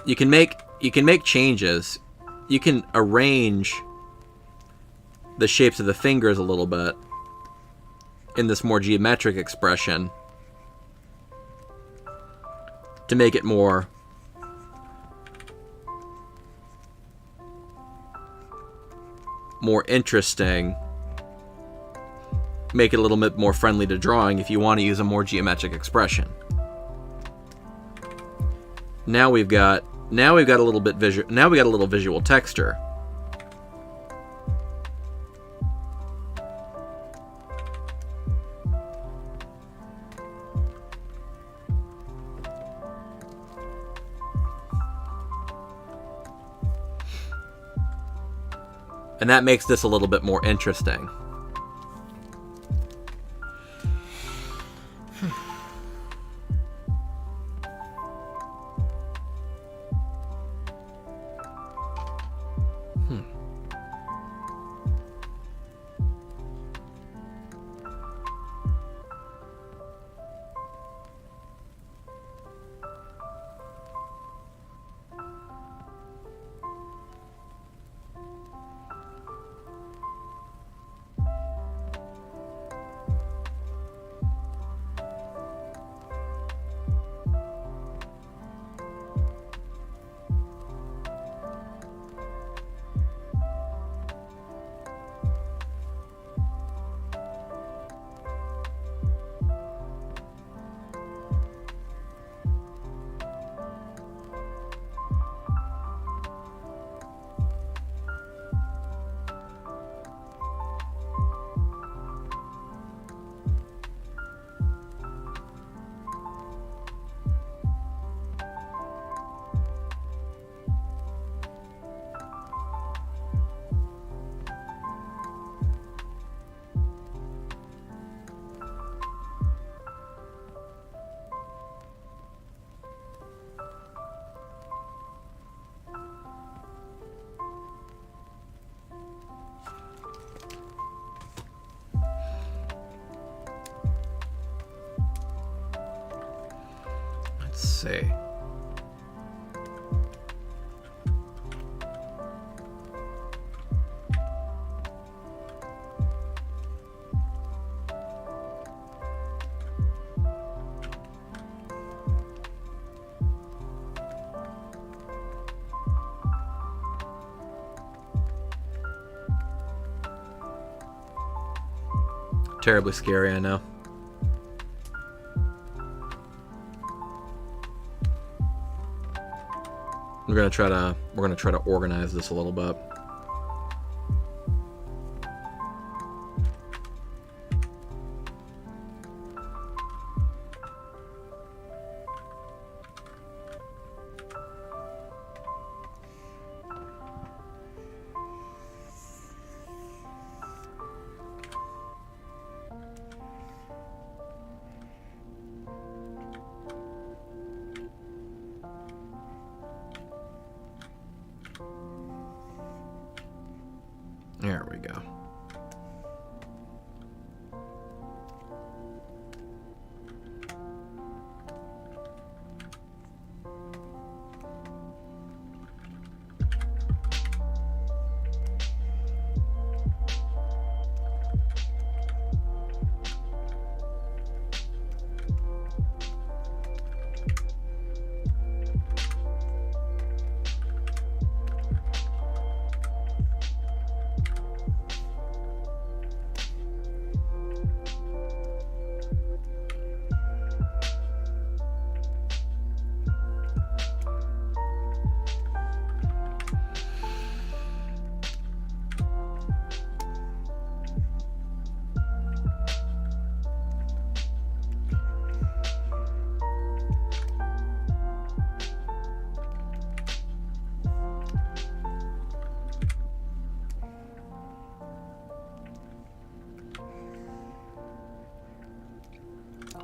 S1: You can make changes. You can arrange the shapes of the fingers a little bit in this more geometric expression to make it more interesting, make it a little bit more friendly to drawing if you want to use a more geometric expression. Now we've got a little visual texture. And that makes this a little bit more interesting. Let's see. Terribly scary, I know. We're gonna try to organize this a little bit. There we go.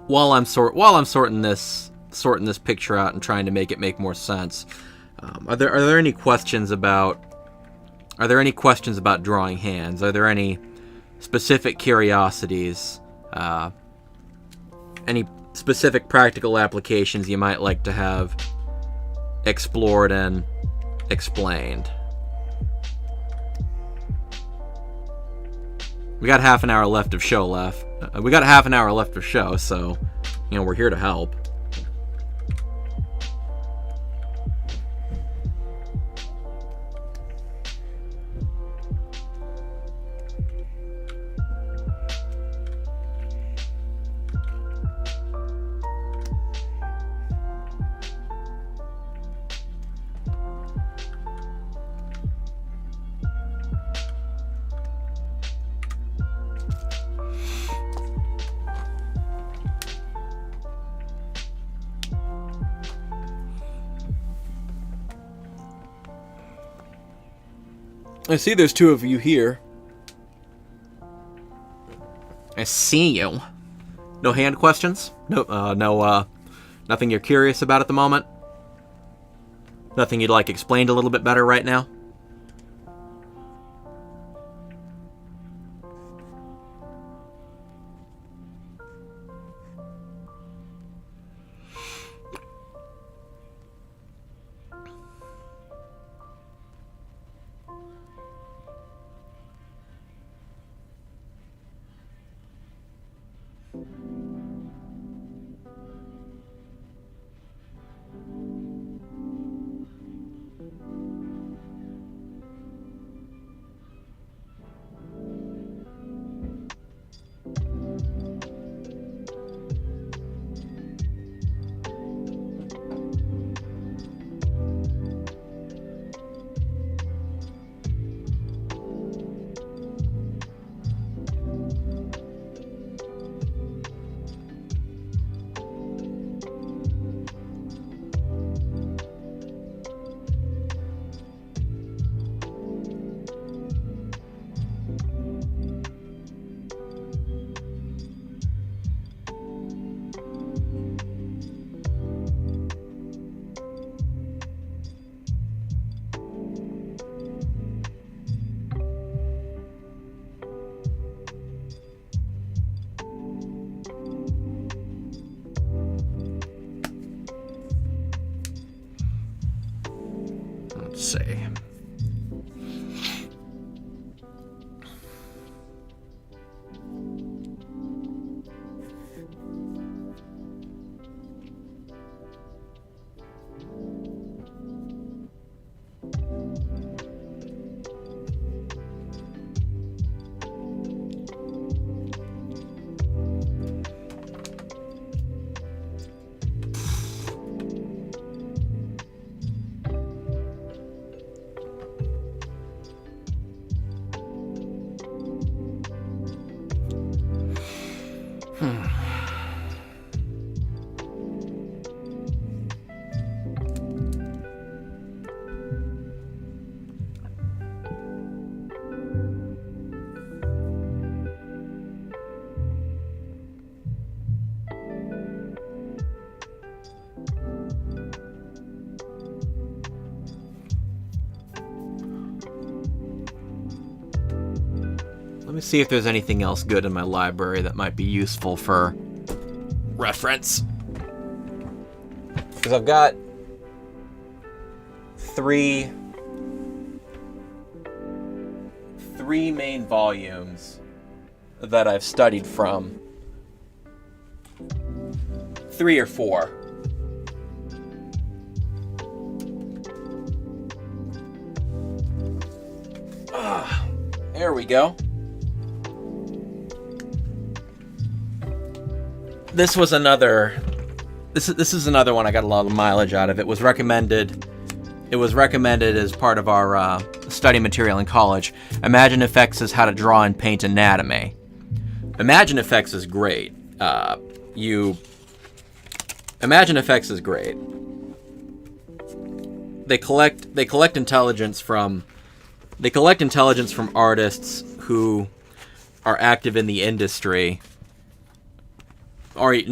S1: While I'm sorting this picture out and trying to make it make more sense, are there any questions about drawing hands? Are there any specific curiosities? Any specific practical applications you might like to have explored and explained? We got half an hour left of show left. So, we're here to help. I see there's two of you here. I see you. No hand questions? Nothing you're curious about at the moment? Nothing you'd like explained a little bit better right now? Let's see. Let me see if there's anything else good in my library that might be useful for reference. Because I've got three main volumes that I've studied from. 3 or 4. There we go. This was another. This is another one I got a lot of mileage out of. It was recommended as part of our study material in college. Imagine Effects is how to draw and paint anatomy. Imagine Effects is great. Imagine Effects is great. They collect intelligence from artists who are active in the industry. Or it's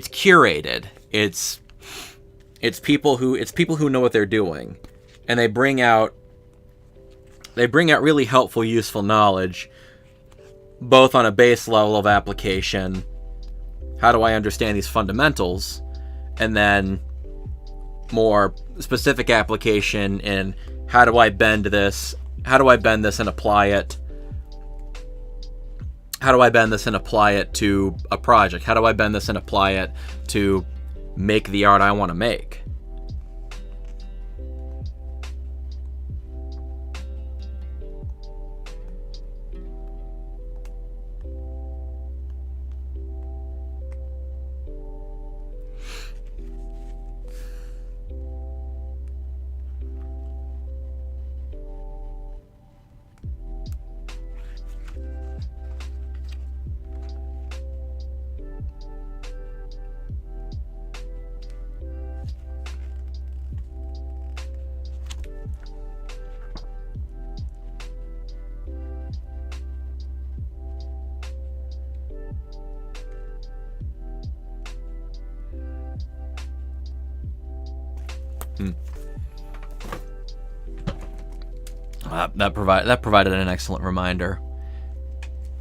S1: curated. It's people who know what they're doing, and they bring out really helpful, useful knowledge, both on a base level of application. How do I understand these fundamentals? And then more specific application in how do I bend this? How do I bend this and apply it? How do I bend this and apply it to a project? How do I bend this and apply it to make the art I want to make? That provided an excellent reminder.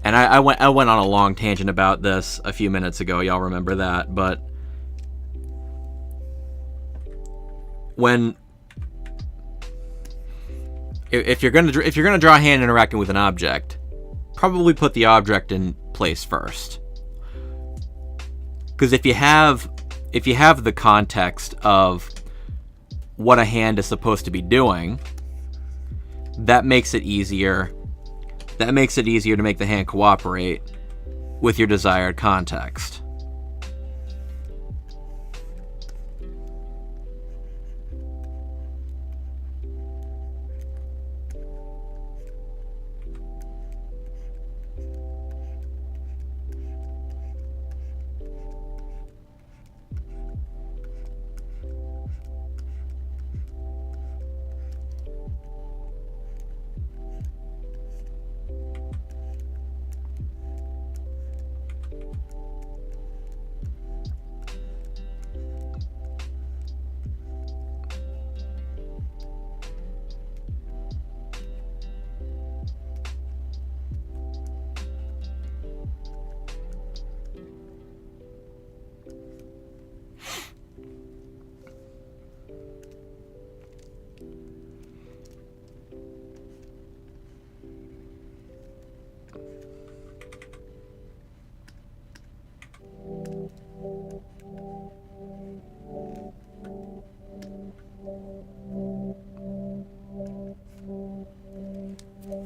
S1: And I went on a long tangent about this a few minutes ago. Y'all remember that? But if you're gonna draw a hand interacting with an object, probably put the object in place first. Because if you have the context of what a hand is supposed to be doing, that makes it easier. That makes it easier to make the hand cooperate with your desired context.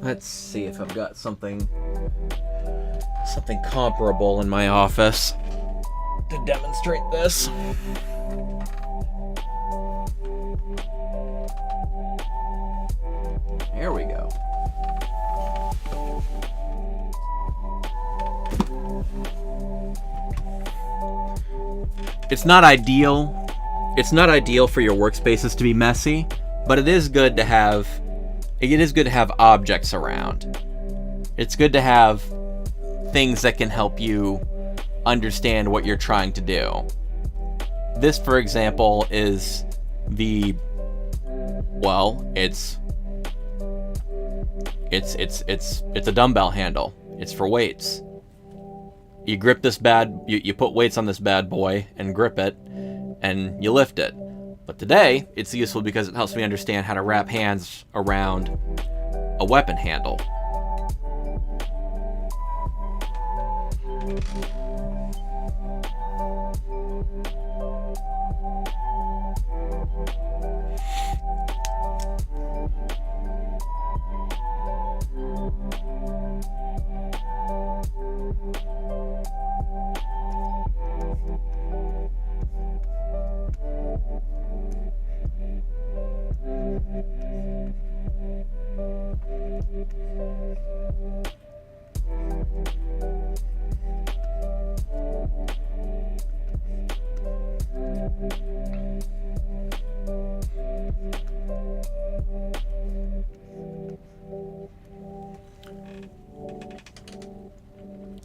S1: Let's see if I've got something comparable in my office to demonstrate this. There we go. It's not ideal. It's not ideal for your workspaces to be messy, but it is good to have objects around. It's good to have things that can help you understand what you're trying to do. This, for example, is it's a dumbbell handle. It's for weights. You grip this you put weights on this bad boy and grip it, and you lift it. But today, it's useful because it helps me understand how to wrap hands around a weapon handle.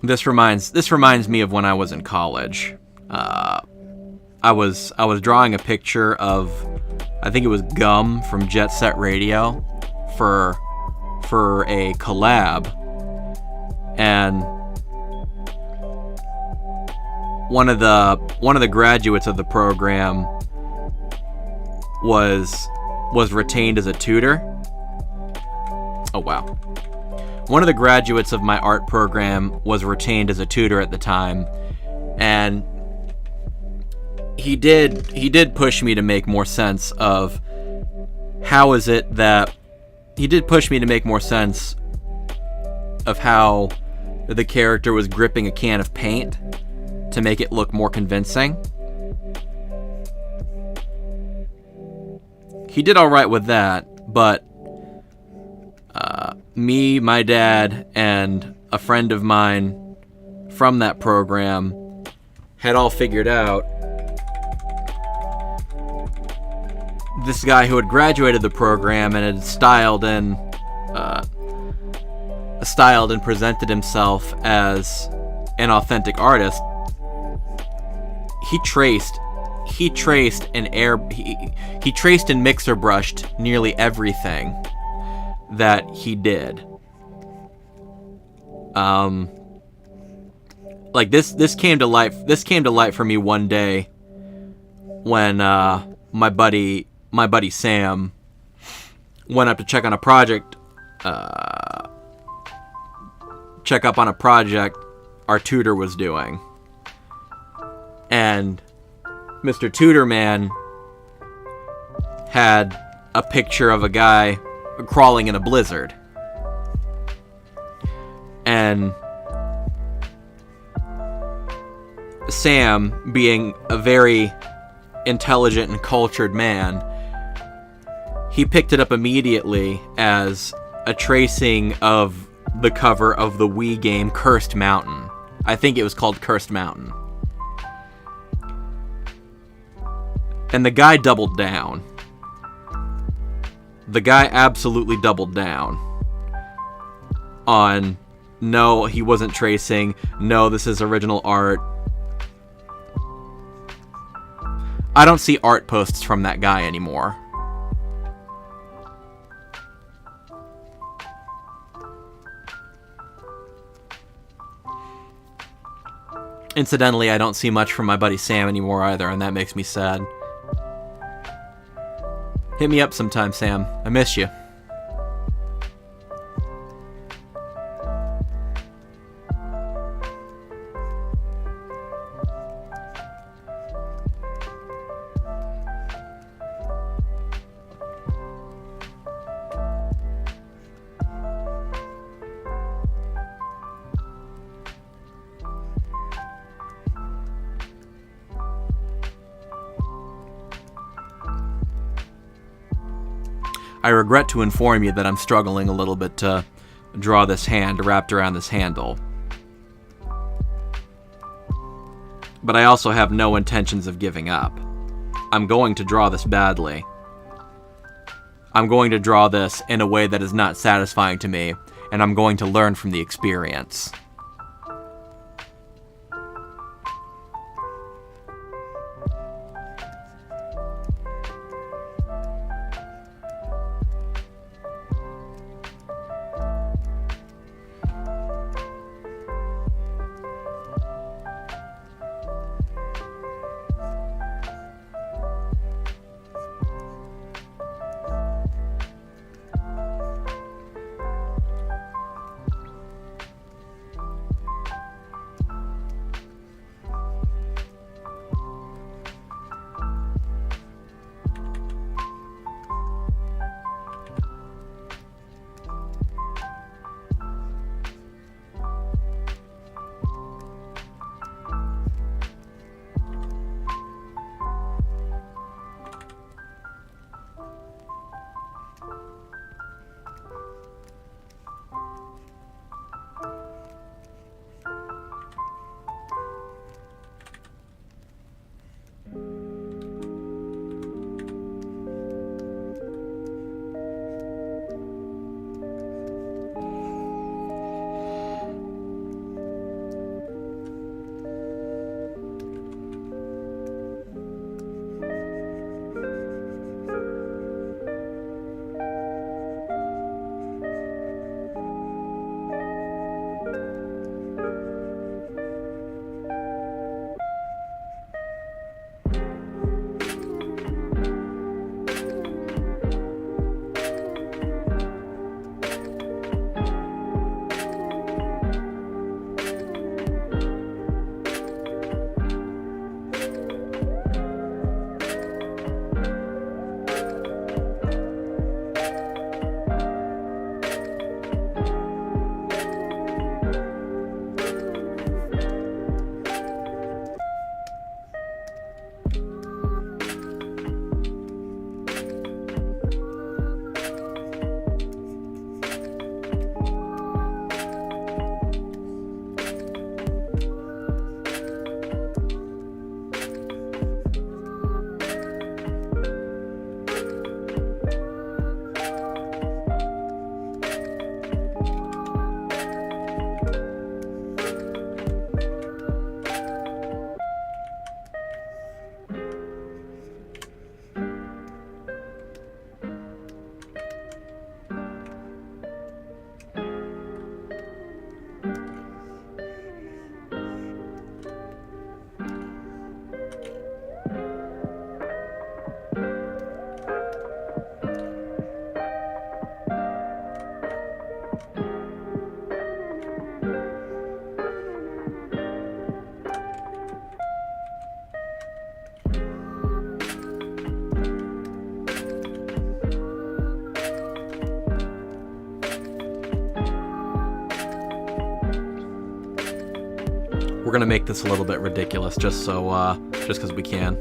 S1: This reminds me of when I was in college. I was drawing a picture of, I think it was Gum from Jet Set Radio for a collab, and one of the graduates of the program was retained as a tutor. Oh wow. One of the graduates of my art program was retained as a tutor at the time, and he did push me to make more sense of how the character was gripping a can of paint to make it look more convincing. He did all right with that, but me, my dad, and a friend of mine from that program had all figured out this guy who had graduated the program and had styled and presented himself as an authentic artist. He traced he traced and he traced and mixer brushed nearly everything that he did. Like this came to light for me one day when my buddy Sam went up to check on a project our tutor was doing. And Mr. Tutor Man had a picture of a guy crawling in a blizzard. And Sam, being a very intelligent and cultured man, he picked it up immediately as a tracing of the cover of the Wii game Cursed Mountain. I think it was called Cursed Mountain. And the guy doubled down. The guy absolutely doubled down on, no, he wasn't tracing, no, this is original art. I don't see art posts from that guy anymore. Incidentally, I don't see much from my buddy Sam anymore either, and that makes me sad. Hit me up sometime, Sam. I miss you. I regret to inform you that I'm struggling a little bit to draw this hand wrapped around this handle. But I also have no intentions of giving up. I'm going to draw this badly. I'm going to draw this in a way that is not satisfying to me, and I'm going to learn from the experience. we're gonna make this a little bit ridiculous, just because we can.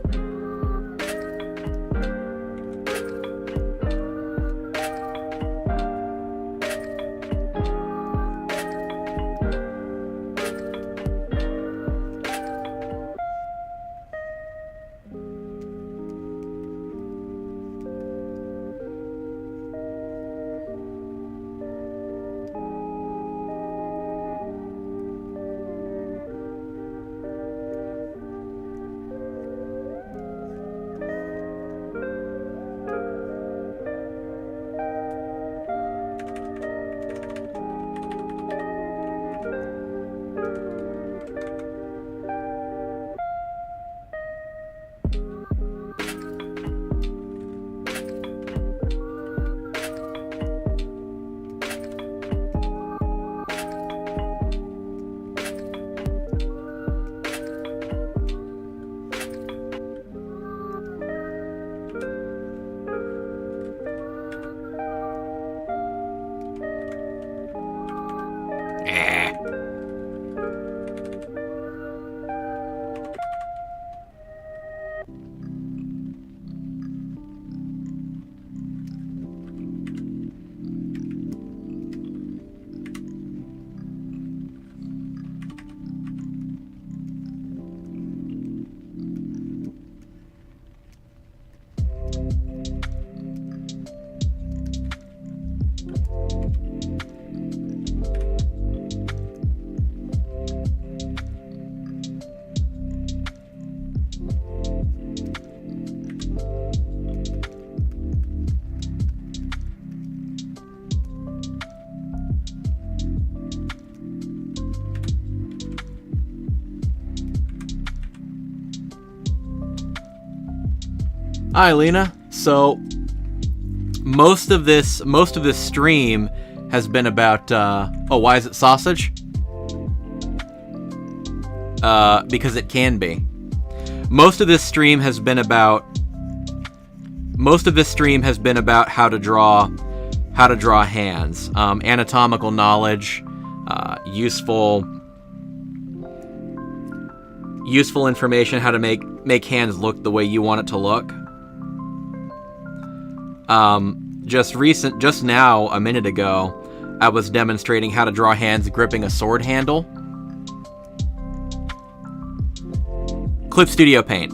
S1: Hi, Lena. So most of this stream has been about why is it sausage? Because it can be. Most of this stream has been about how to draw hands, anatomical knowledge, useful information, how to make hands look the way you want it to look. Just now, a minute ago, I was demonstrating how to draw hands gripping a sword handle. Clip Studio Paint.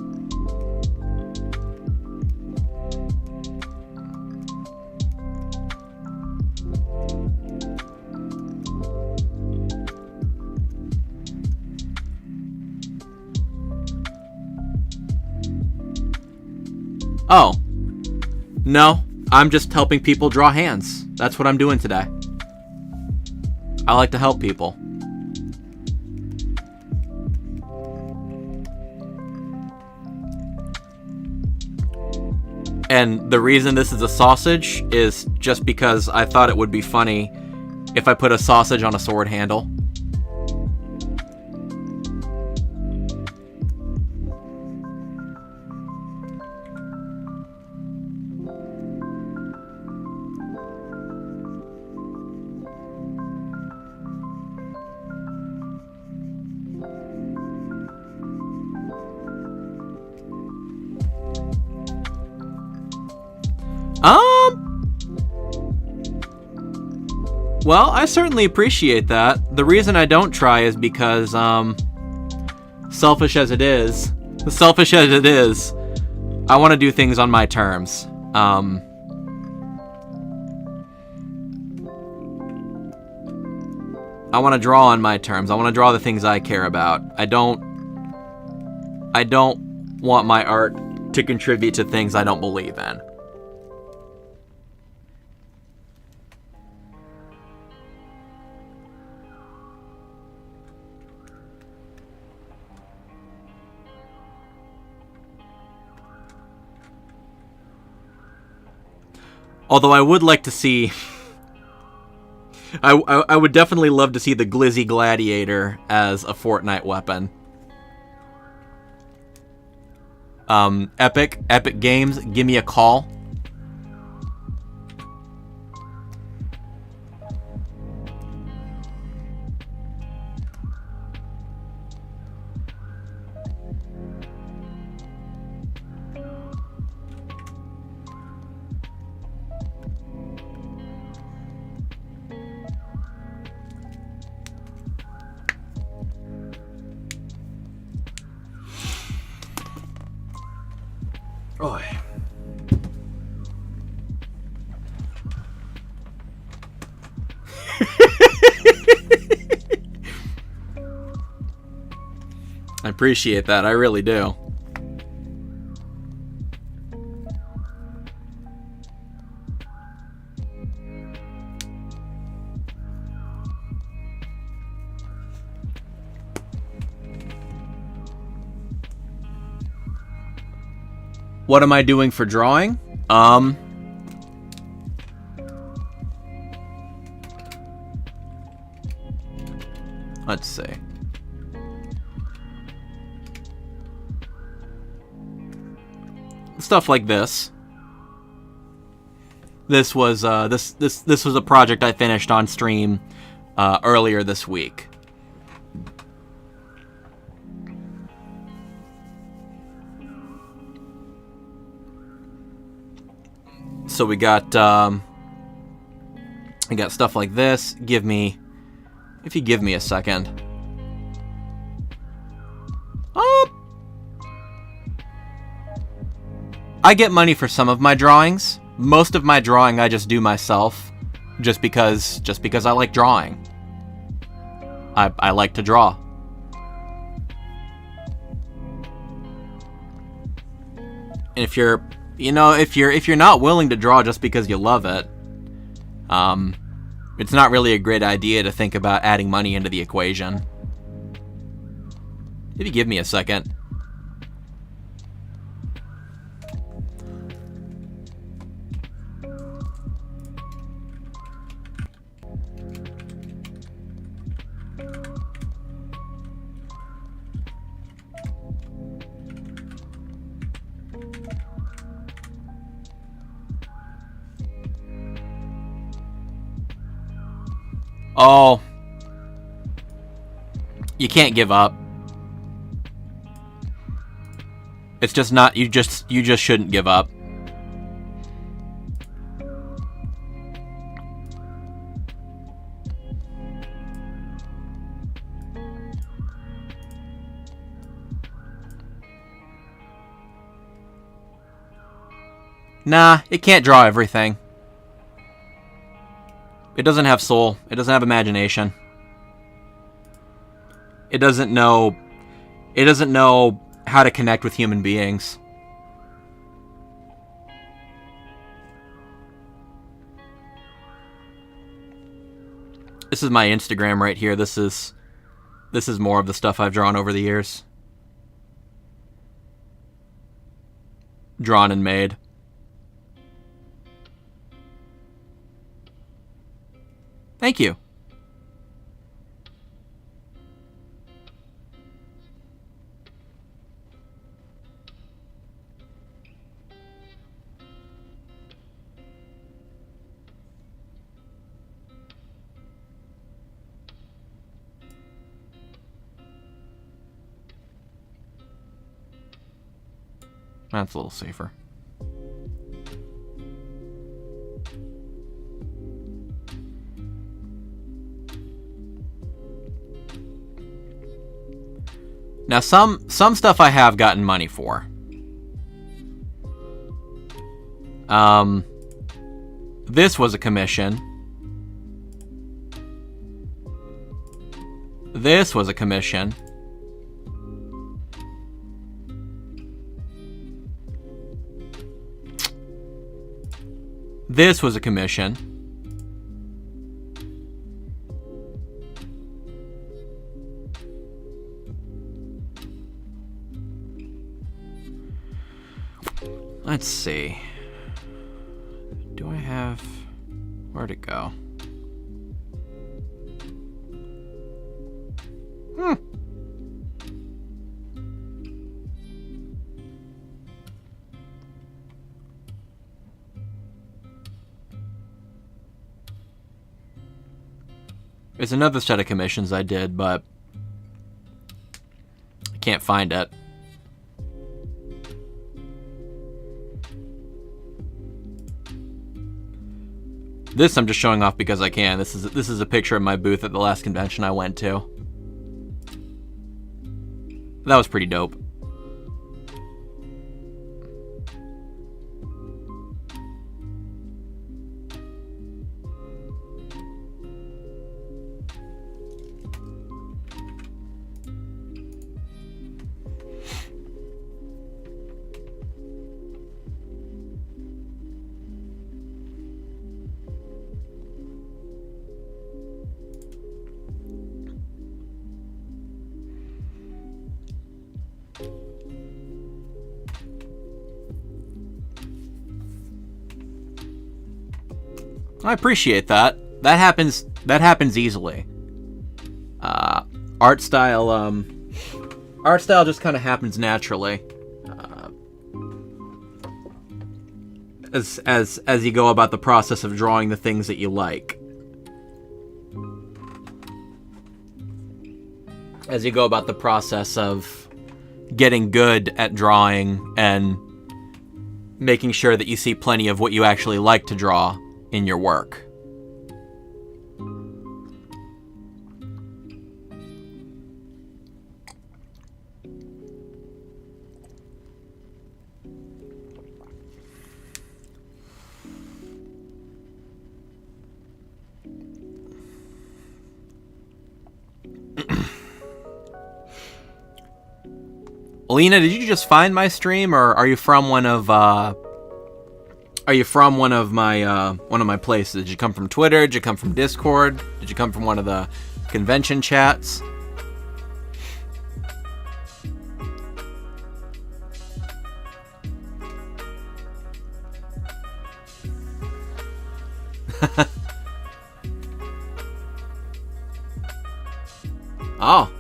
S1: Oh. No, I'm just helping people draw hands. That's what I'm doing today. I like to help people. And the reason this is a sausage is just because I thought it would be funny if I put a sausage on a sword handle. Well, I certainly appreciate that. The reason I don't try is because, selfish as it is, I want to do things on my terms. I want to draw on my terms. I want to draw the things I care about. I don't want my art to contribute to things I don't believe in. Although I would like to see... I would definitely love to see the Glizzy Gladiator as a Fortnite weapon. Epic Games, give me a call. Oh. I appreciate that. I really do. What am I doing for drawing? Let's see. Stuff like this. This was this was a project I finished on stream earlier this week. So we got stuff like this. If you give me a second. I get money for some of my drawings. Most of my drawing I just do myself, just because I like drawing. I like to draw. And if you're not willing to draw just because you love it, it's not really a great idea to think about adding money into the equation. If you give me a second. Oh, you can't give up. It's just not, you just shouldn't give up. Nah, it can't draw everything. It doesn't have soul. It doesn't have imagination. It doesn't know how to connect with human beings. This is my Instagram right here. This is more of the stuff I've drawn over the years. Drawn and made. Thank you. That's a little safer. Now, some stuff I have gotten money for. This was a commission. This was a commission. This was a commission. Let's see. Do I have... Where'd it go? There's another set of commissions I did, but I can't find it. This I'm just showing off because I can. This is a picture of my booth at the last convention I went to. That was pretty dope. I appreciate that. That happens easily. Art style just kind of happens naturally. As you go about the process of drawing the things that you like. As you go about the process of getting good at drawing and making sure that you see plenty of what you actually like to draw in your work. Alina, did you just find my stream, or are you from one of my places? Did you come from Twitter? Did you come from Discord? Did you come from one of the convention chats? Oh,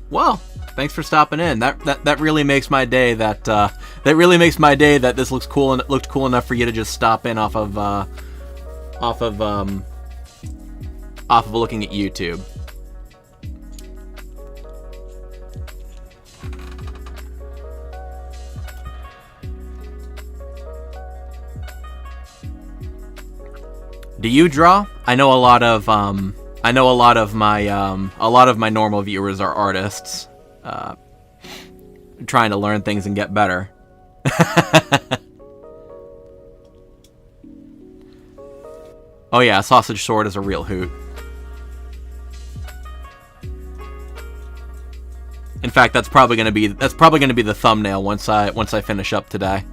S1: well. Thanks for stopping in. That really makes my day. That really makes my day that this looks cool and it looked cool enough for you to just stop in off of looking at YouTube. Do you draw? I know a lot of my normal viewers are artists. Trying to learn things and get better. Oh yeah, sausage sword is a real hoot. In fact, that's probably gonna be the thumbnail once I finish up today.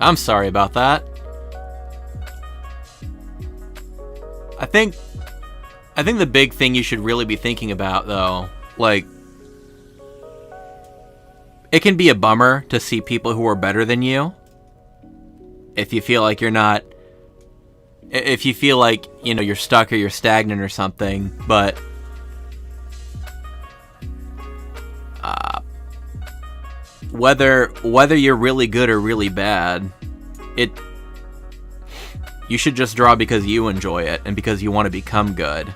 S1: I'm sorry about that. I think the big thing you should really be thinking about, though, like, it can be a bummer to see people who are better than you. If you feel like you're not, if you feel like, you know, you're stuck or you're stagnant or something, but whether you're really good or really bad, you should just draw because you enjoy it and because you want to become good.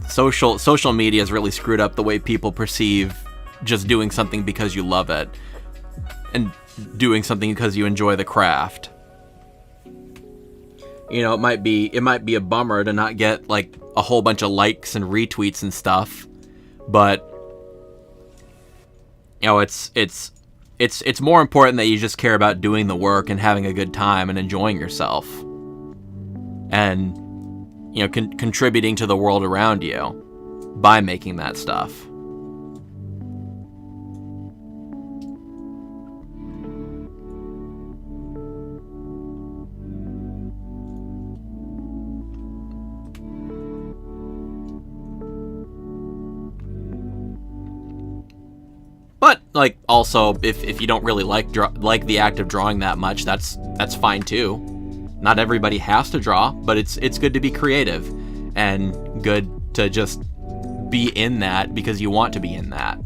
S1: Social media has really screwed up the way people perceive just doing something because you love it and doing something because you enjoy the craft. You know, it might be a bummer to not get like a whole bunch of likes and retweets and stuff, but you know, it's more important that you just care about doing the work and having a good time and enjoying yourself, and you know, contributing to the world around you by making that stuff. But like, also, if you don't really like the act of drawing that much, that's fine too. Not everybody has to draw, but it's good to be creative and good to just be in that because you want to be in that.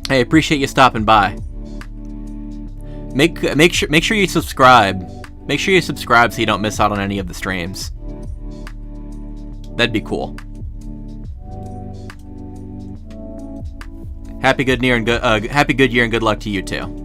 S1: Hey, appreciate you stopping by. Make sure you subscribe. Make sure you subscribe so you don't miss out on any of the streams. That'd be cool. Happy good year and good luck to you too.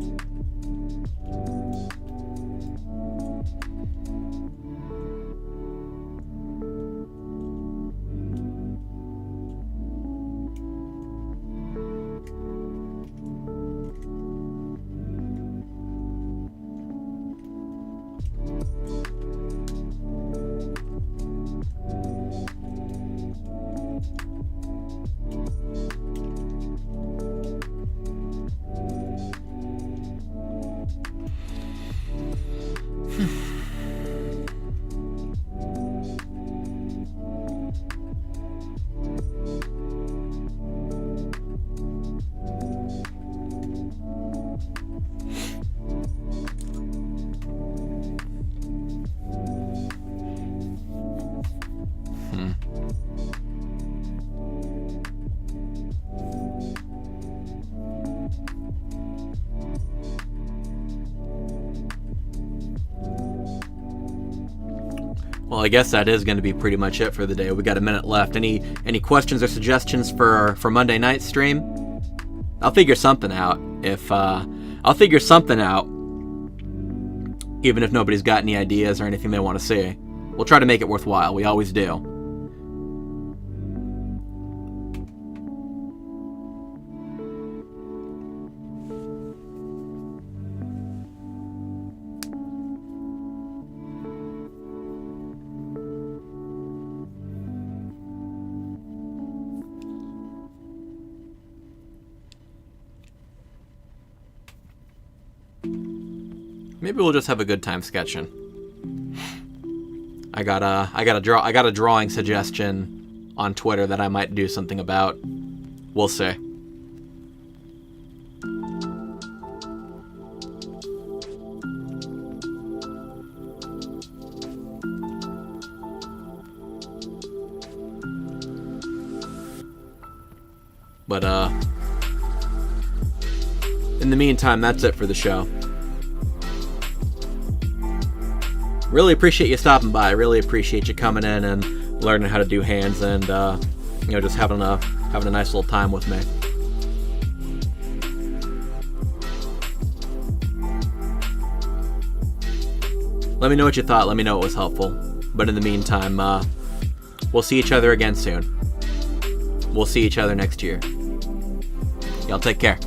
S1: Well, I guess that is going to be pretty much it for the day. We got a minute left. Any questions or suggestions for Monday night stream? I'll figure something out. I'll figure something out, even if nobody's got any ideas or anything they want to see. We'll try to make it worthwhile. We always do. Maybe we'll just have a good time sketching. I got a drawing suggestion on Twitter that I might do something about. We'll see. But in the meantime, that's it for the show. Really appreciate you stopping by. Really appreciate you coming in and learning how to do hands and just having a nice little time with me. Let me know what you thought. Let me know it was helpful. But in the meantime, we'll see each other again soon. We'll see each other next year. Y'all take care.